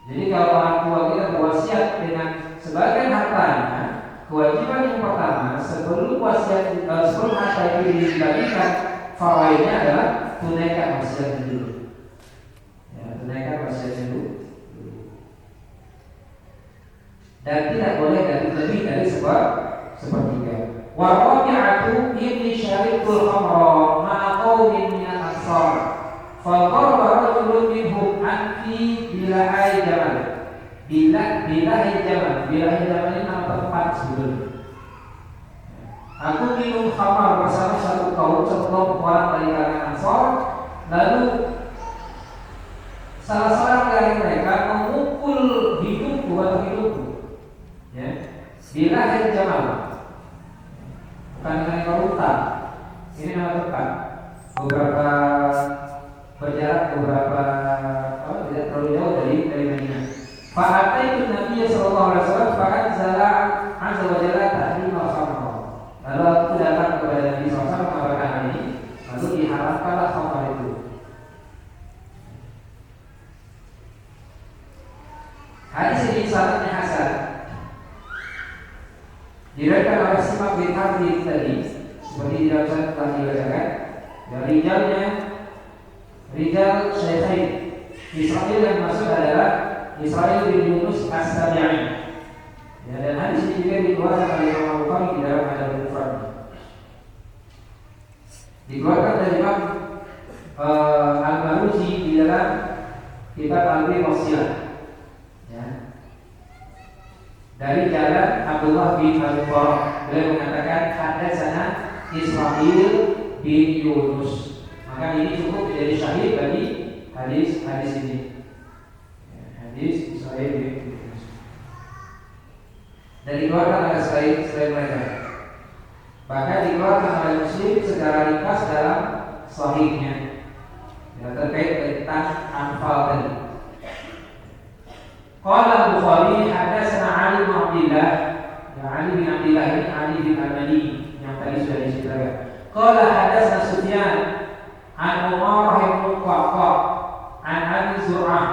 Jadi kalau orang tua kita berwasiat dengan sebagian hartanya, kewajiban yang pertama sebelum wasiat sebelum harta itu dibagikan, fawaidnya adalah tunaikan wasiat dulu. Ya, tunaikan wasiat dulu. Dan tidak boleh lebih dari sepertiga. Wa rabi'atu inni syaribul khamra ma'a qaumin min al-ansar. Fa qaraba rajulun minhum anfi bilahai jamal. Bilahai jamal ini nama tempat sebelumnya. Aku minum khamar bersama satu kelompok orang dari kalangan Ansar. Lalu salah seorang dari mereka memukul hidungku atau hidungku. Ya, bilahai jamal, bukan dengan karuta. Ini nama tempat. Beberapa berjarak tidak terlalu jauh dari Madinah. Fa'ataitu Nabi sallallahu alaihi wasallam fa'anzala azza wa jalla tahrim al-khamr. Lalu aku datang kepada Nabi sallallahu alaihi wasallam mengabarkan hal ini, lalu diharamkanlah khamr itu. Hadis ini sanadnya hasan. Diriwayatkan oleh Simak bin Harbi tadi, seperti di dalam sanad telah dibacakan. Dari rijal Syaikhain. Israil yang masuk adalah Israil bin Yunus as-Sabi'i. Ya, dan hadis ini juga dikeluarkan oleh Imam Bukhari di dalam Adabul Mufrad. Dikeluarkan dari Imam Al-Baruji di dalam kitab Al-Wasiyah. Ya. Dari jalan Abdullah bin Al-Farah, beliau mengatakan hadatsana Israil bin Yunus. Maka ini cukup menjadi syahid bagi hadis ini. Hadis Israil bin Yunus. Dan dikeluarkan oleh selain mereka. Bahkan dikeluarkan oleh Muslim secara ringkas dalam sahihnya, ya, terkait tentang anfal tadi. Qala Bukhari hadatsana Ali bin Abdullah. Ya, Ali bin Abdullah ini Ali bin Al-Madini yang tadi sudah diceritakan. Qala hadatsana Sufyan an Umar bin Qaqqa an Abi Zur'ah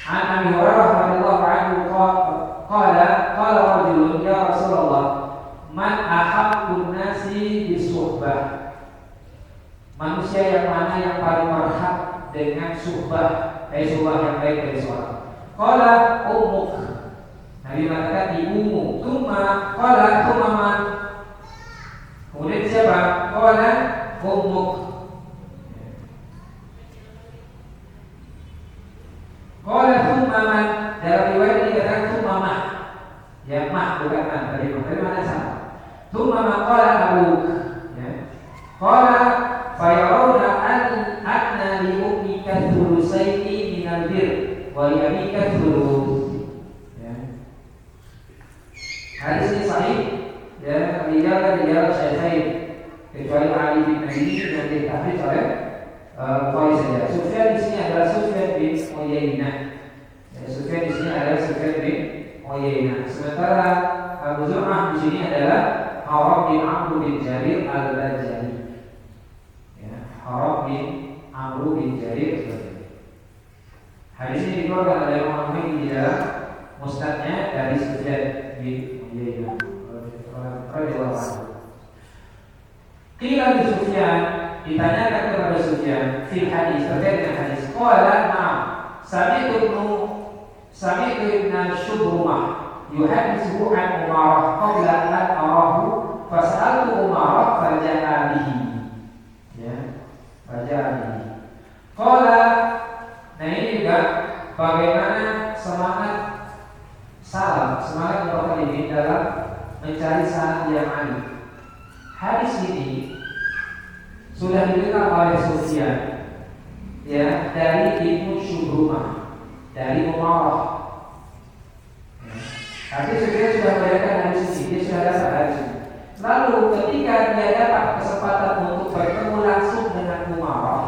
an Abi Hurairah radhiyallahu anhu qala rajulun ya Rasulullah man ahabbun nasi bisuhbah. Manusia yang mana yang paling berhak dengan suhbah yang baik dari seorang. Qala ummuk. Nabi mengatakan ibumu. Tsumma man. Kemudian siapa? Qala ummuk. Qala tsumma man. Dalam riwayat dikatakan tsumma mah. Ya mah bukan man. Tadi mana sama. Tsumma man qala abuk. Ya. Qala fayarawna anna li ummika thulusaini minal bir wa li abika thuluth. Ya. Hadis ini sahih, ya, rijal Syaikhain kecuali saja. Sufyan di sini adalah Sufyan bin Uyainah. Ya, Sufyan di sini adalah Sufyan bin Uyainah. Sementara Abu Zur'ah di sini adalah Harab bin Amr bin Jarir al-Bajali. Ya, Harab bin Amr bin Jarir al-Bajali. Hadis ini dikeluarkan oleh Imam Ahmad di dalam musnadnya dari Sufyan bin Uyainah radhiyallahu anhu. Qila li Sufyan, ditanyakan kepada Sufyan fil hadis, terkait dengan hadis. Qala na'am, sami'tu ibn Shubrumah yuhadithu an Umarah qabla an arahu fas'altu Umarah faja'a bihi. Ya, faja'a bihi. Qala, nah ini juga bagaimana semangat salaf, semangat mutaqaddimin dalam mencari sanad yang adil. Hadis ini sudah didengar oleh Sufyan, ya, dari Ibnu Shubrumah, dari Umarah. Tapi Sufyan sudah membacakan hadis ini, dia sudah dapat hadis ini. Lalu ketika dia dapat kesempatan untuk bertemu langsung dengan Umarah,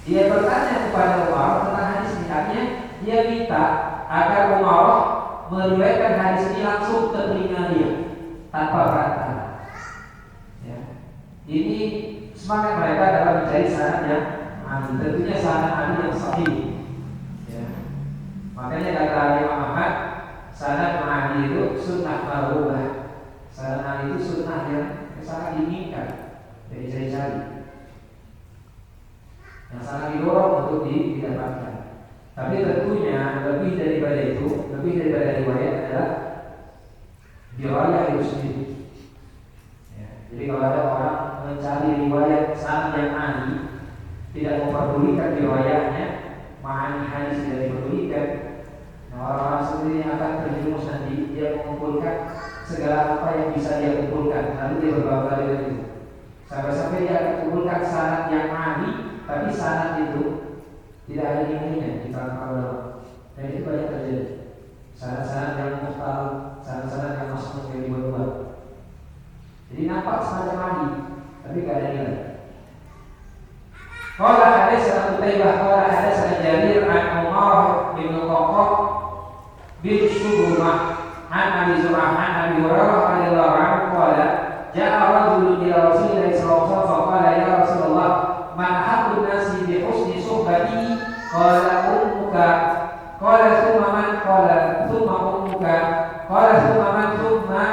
dia bertanya kepada Umarah tentang hadis ini. Artinya dia minta agar Umarah meriwayatkan hadis ini langsung ke telinga dia tanpa perantara. Ya. Ini semangat mereka dalam mencari sanad yang adil, tentunya sanad adil yang sahih. Ya. Makanya kata Imam Ahmad, sanad adil itu sunnah marhubah. Sanad adil itu sunnah yang sangat diinginkan, jadi cari-cari, yang sangat didorong untuk didapatkan. Tapi tentunya lebih daripada itu, lebih daripada riwayat adalah riwayat itu sendiri. Ya, jadi kalau ada orang mencari riwayat sanad yang ahli, tidak memperdulikan riwayatnya, ma'ani hadis tidak diperdulikan, nah orang-orang sendiri yang akan terjerumus nanti, dia mengumpulkan segala apa yang bisa dia kumpulkan, lalu dia berbangga dengan itu, sampai-sampai dia akan kumpulkan sanad yang ahli, tapi sanad itu tidak ada nilainya di kalangan ulama. Dan itu banyak terjadi. Sanad-sanad yang mukhtal, sanad-sanad yang masuk yang dibuat-buat. Jadi nampak semacam ahli, tapi tidak ada nilai. Qala hadatsana Qutaibah qala hadatsana Jarir an Umar bin Khattab bin Shubrumah an Abi Zur'ah an Abi Hurairah radhiyallahu anhu qala ja'a rajulun ila Rasulillah sallallahu alaihi wasallam qala ya Rasulullah man haqqun nasi bi husni suhbati qala ummuka qala thumma man qala thumma ummuka qala thumma man thumma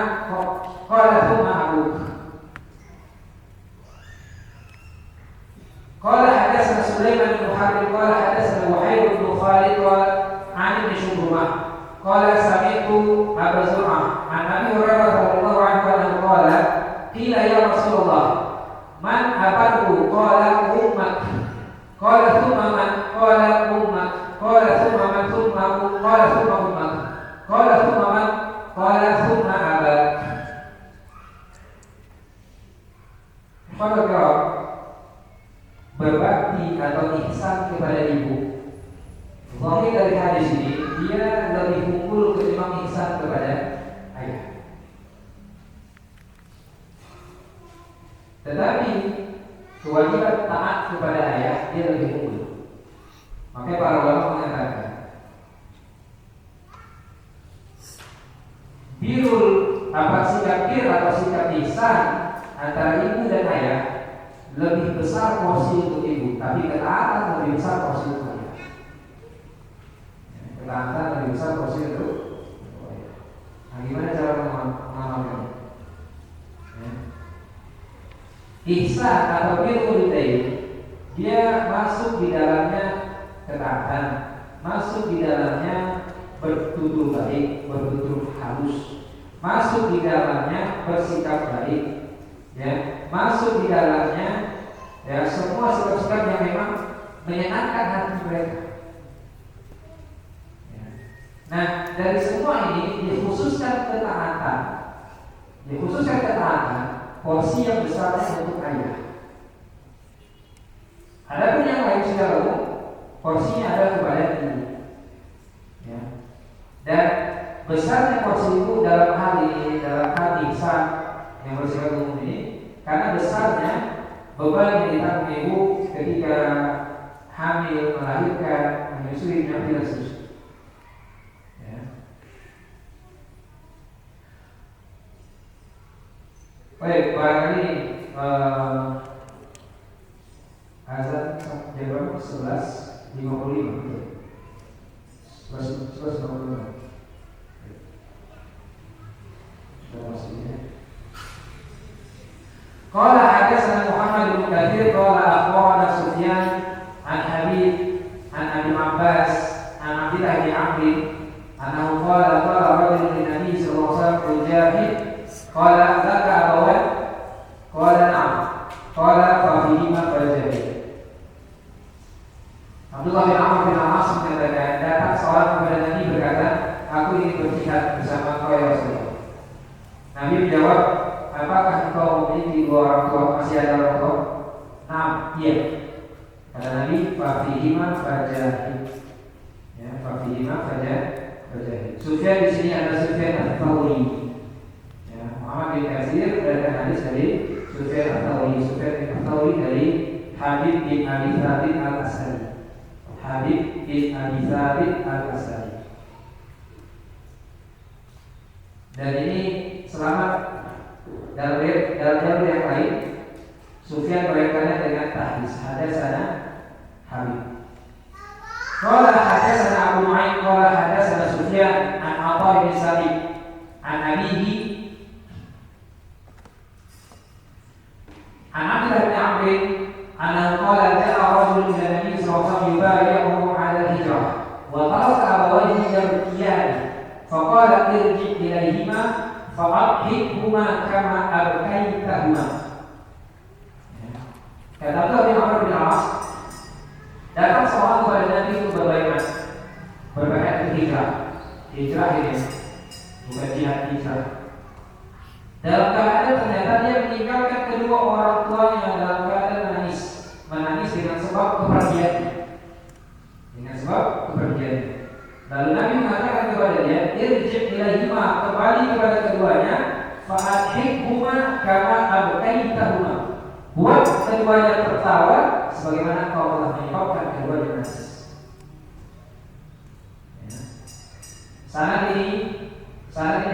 qala thumma abuka. Qala hadatsana Sulaiman bin Harb qala hadatsana Wahid bin Khalid wa an ibn Shubrumah qala sami'tu Abu Zur'ah an Abi Hurairah radhiyallahu anhu qala qila ya Rasulullah man abadu qala ummak qala thumma man qala ummak qala thumma man thumma qala thumma ummak qala thumma man qala thumma abak. Qala berbakti atau ihsan kepada ibu. Zahir dari hadis ini dia lebih unggul ketimbang ihsan kepada ayah. Tetapi kewajiban taat kepada ayah dia lebih unggul. Makanya para ulama mengatakan birul sikap bir atau sikap ihsan antara ibu dan ayah lebih besar porsi untuk ibu, tapi ketaatan lebih besar porsi untuk ayah. Ketaatan lebih besar porsi untuk ayah. Nah, gimana cara mengamalkannya? Ihsan atau birrul walidain dia masuk di dalamnya ketaatan, masuk di dalamnya bertutur baik, bertutur halus, masuk di dalamnya bersikap baik, ya, masuk di dalamnya ya semua sikap-sikap yang memang menyenangkan hati mereka. Ya. Nah dari semua ini dikhususkan ketaatan, porsi yang besarnya untuk ayah. Adapun yang lain secara umum porsinya adalah kepada ibu. Ya. Dan besarnya porsi itu dalam hal ini, dalam hal ihsan yang bersifat umum ini, karena besarnya beban yang ditanggung ibu ketika hamil, melahirkan, menyusui, dan seterusnya. Ya. Baik, barangkali azan jam berapa? 11.55. 11.55. Qala hadatsana Muhammad bin Katsir qala akhbarana Sufyan an Habib an Abi Abbas an Abdullah bin Amr annahu qala rajulun lin Nabi sallallahu alaihi wasallam ujahid qala laka abawan qala na'am qala fa fihima fajahid. Abdullah bin Amr bin As mengatakan, datang seorang kepada Nabi berkata, aku ingin berjihad bersama kau ya Rasulullah. Nabi menjawab, apakah engkau memiliki dua orang tua? Masih ada orang tua? Nah, iya. Kata Nabi, fafihima fajahid. Ya, fafihima fajahid. Sufyan di sini ada Sufyan al-Thawri. Ya, Muhammad bin Katsir berdasarkan hadis dari Sufyan al-Thawri. Sufyan al-Thawri dari Habib bin Abi Thabit al-Asadi. Habib bin Abi Thabit al-Asadi. Dan ini selamat dalam jalur yang lain. Sufyan meriwayatkannya dengan tahdits hadatsana Habib. Qala hadatsana Abu Nu'aim qala hadatsana Sufyan an Atha bin Sa'id an abihi an Abdullah bin Amr annahu qala ja'a rajulun ila Nabi sallallahu alaihi wasallam yubayi'uhu 'ala al-hijrah wa taraka abawayhi yabkiyan faqala irji' ilayhima fa'adhikhuma kama abkaitahuma. Kata Abdullah bin Amr bin As, datang seorang kepada Nabi untuk berbaiat hijrah. Hijrah ini bukan jihad, hijrah. Dalam keadaan ternyata dia meninggalkan kedua orang tuanya dalam keadaan menangis dengan sebab kepergian. Lalu Nabi mengatakan kepada dia, irji' ilaihima, kembali kepada keduanya, fa'adhikhuma kama abkaitahuma. Buat keduanya tertawa sebagaimana kau telah menyebabkan keduanya nangis. Sanad ini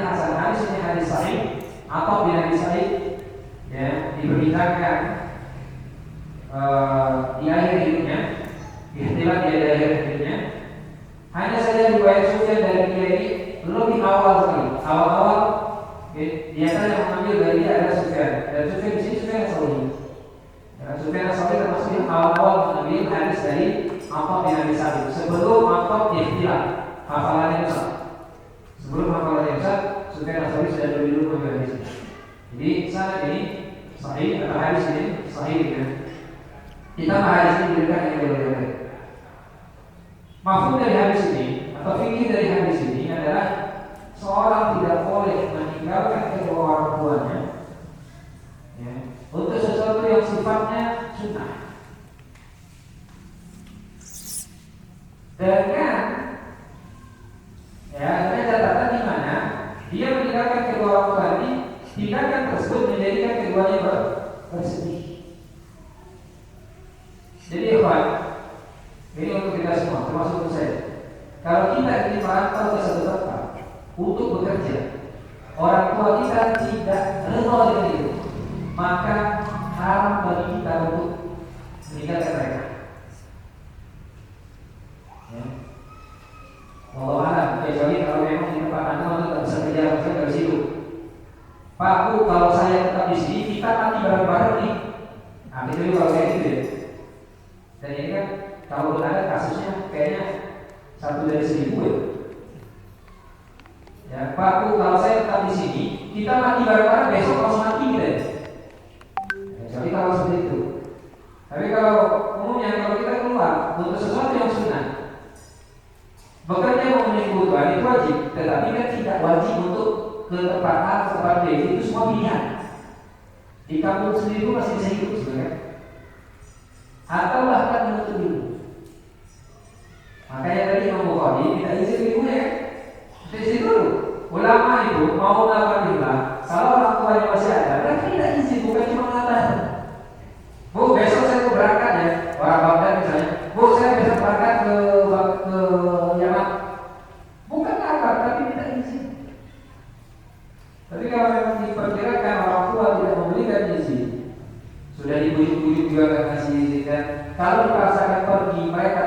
hasan, hadis ini hadis sahih atau bin Abi Sa'id, ya, diberitakan di akhir hidupnya, ikhtilaf di akhir hidupnya. Hanya saja riwayat Sufyan dari dia ini lebih awal sekali. Awal-awal dia yang mengambil dari dia adalah Sufyan. Dan Sufyan di sini Sufyan As-Tsauri. Sufyan As-Tsauri termasuk yang awal-awal mengambil hadis dari Atha bin Abi Sa'id sebelum Atha ikhtilaf hafalannya besar. Sebelum hafalannya besar, Sufyan As-Tsauri sudah dulu mengambil hadis ini. Jadi sanad ini sahih atau hadis ini sahih kan? Kita hadis ini diberikan yang berbeda. Mafhum dari hadis ini atau fikih dari hadis ini adalah seorang tidak boleh meninggalkan kedua orang tuanya, ya, untuk sesuatu yang sifatnya sunnah. Dengan catatan di mana dia meninggalkan kedua orang tua ini, tindakan tersebut menjadikan keduanya bersedih. Jadi ini untuk kita semua, termasuk untuk saya. Kalau kita ingin merantau ke satu tempat untuk bekerja, orang tua kita tidak rela dengan itu, maka haram bagi kita untuk meninggalkan mereka. Ya. Allah alam, kecuali kalau memang di tempat anda tidak bisa kerja, saya dari situ. Pak Bu, kalau saya tetap di sini, kita mati bareng-bareng nih. Nah, itu kalau saya gitu ya. Dan ini kan kalau ada kasusnya kayaknya 1 dari 1000 ya. Pak Bu, kalau saya tetap di sini, kita mati bareng-bareng, besok langsung mati gitu ya. Jadi kalau seperti itu. Tapi kalau umumnya kalau kita keluar untuk sesuatu yang sunnah, bekerja memenuhi kebutuhan itu wajib, tetapi kan tidak wajib untuk ke tempat A, ke tempat B, itu semua pilihan. Di kampung sendiri masih bisa hidup sebenarnya, atau bahkan menutup dulu. Makanya tadi Imam Bukhari minta izin ibunya kan? Izin dulu. Ulama itu mau melakukan hijrah, kalau orang tuanya masih ada, mereka tidak izin, bukan cuma mengatakan, Bu, besok saya mau berangkat ya, orang Baghdad misalnya, Bu, saya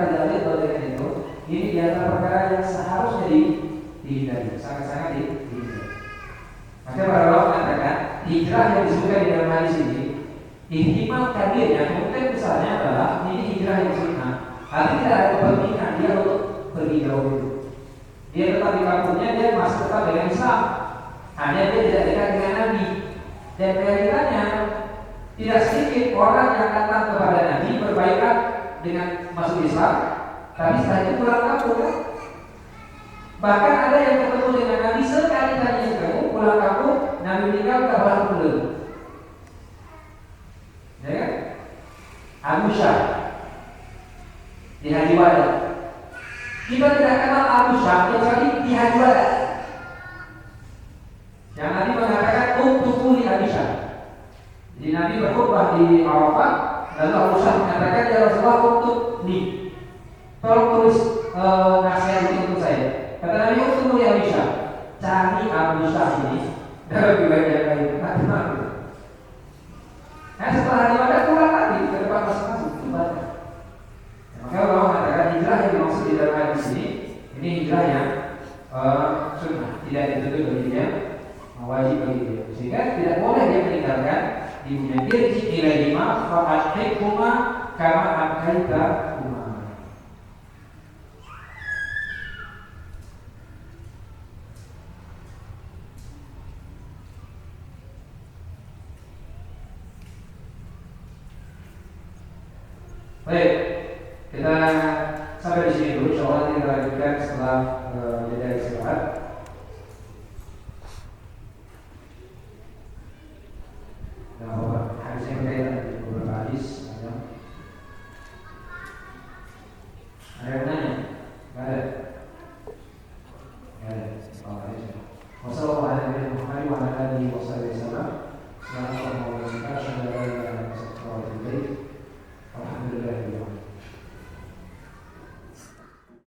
tidak level dengan itu, ini di antara perkara yang seharusnya dihindari, sangat-sangat dihindari. Maka para ulama mengatakan hijrah yang disebutkan di dalam hadis ini, ihtimal kadirnya mungkin besarnya adalah ini hijrah yang sunnah. Artinya tidak ada kepentingan dia untuk pergi jauh itu. Dia tetap di kampungnya, dia masih tetap dengan Islam. Hanya dia tidak dekat dengan Nabi. Dan realitanya tidak sedikit orang yang datang kepada Nabi berbaikan dengan masuk Islam, tapi setelah itu pulang kampung. Bahkan ada yang ketemu dengan Nabi sekali-kali ketemu, pulang kampung, Nabi meninggal kabar belum. Ya kan? Abu Syah di Haji Wada. Kita tidak kenal Abu Syah kecuali di Haji Wada. Yang Nabi mengatakan untuk li Abu Syah. Jadi Nabi berkhutbah di Arafah, lalu Abu Syah mengatakan ya Rasulullah untuk ni, tolong tulis nasihat ini untuk saya. Kata Nabi untuk li Abu Syah, cari Abu Syah ini dalam riwayat yang lain. Nah setelah Haji Wada pulang lagi ke depan masing-masing itu banyak. Maka Allah mengatakan hijrah yang dimaksud di dalam hadis ini hijrah yang sunnah, tidak dituntut bagi dia, wajib bagi dia. Sehingga tidak boleh dia meninggalkan ibunya. Irji ilaihima fa'athikuma kama akaita kuma. Baik, kita sampai di sini dulu. Insyaallah kita lanjutkan setelah jeda istirahat. Nah, hadisnya berkaitan dengan beberapa hadis. Ada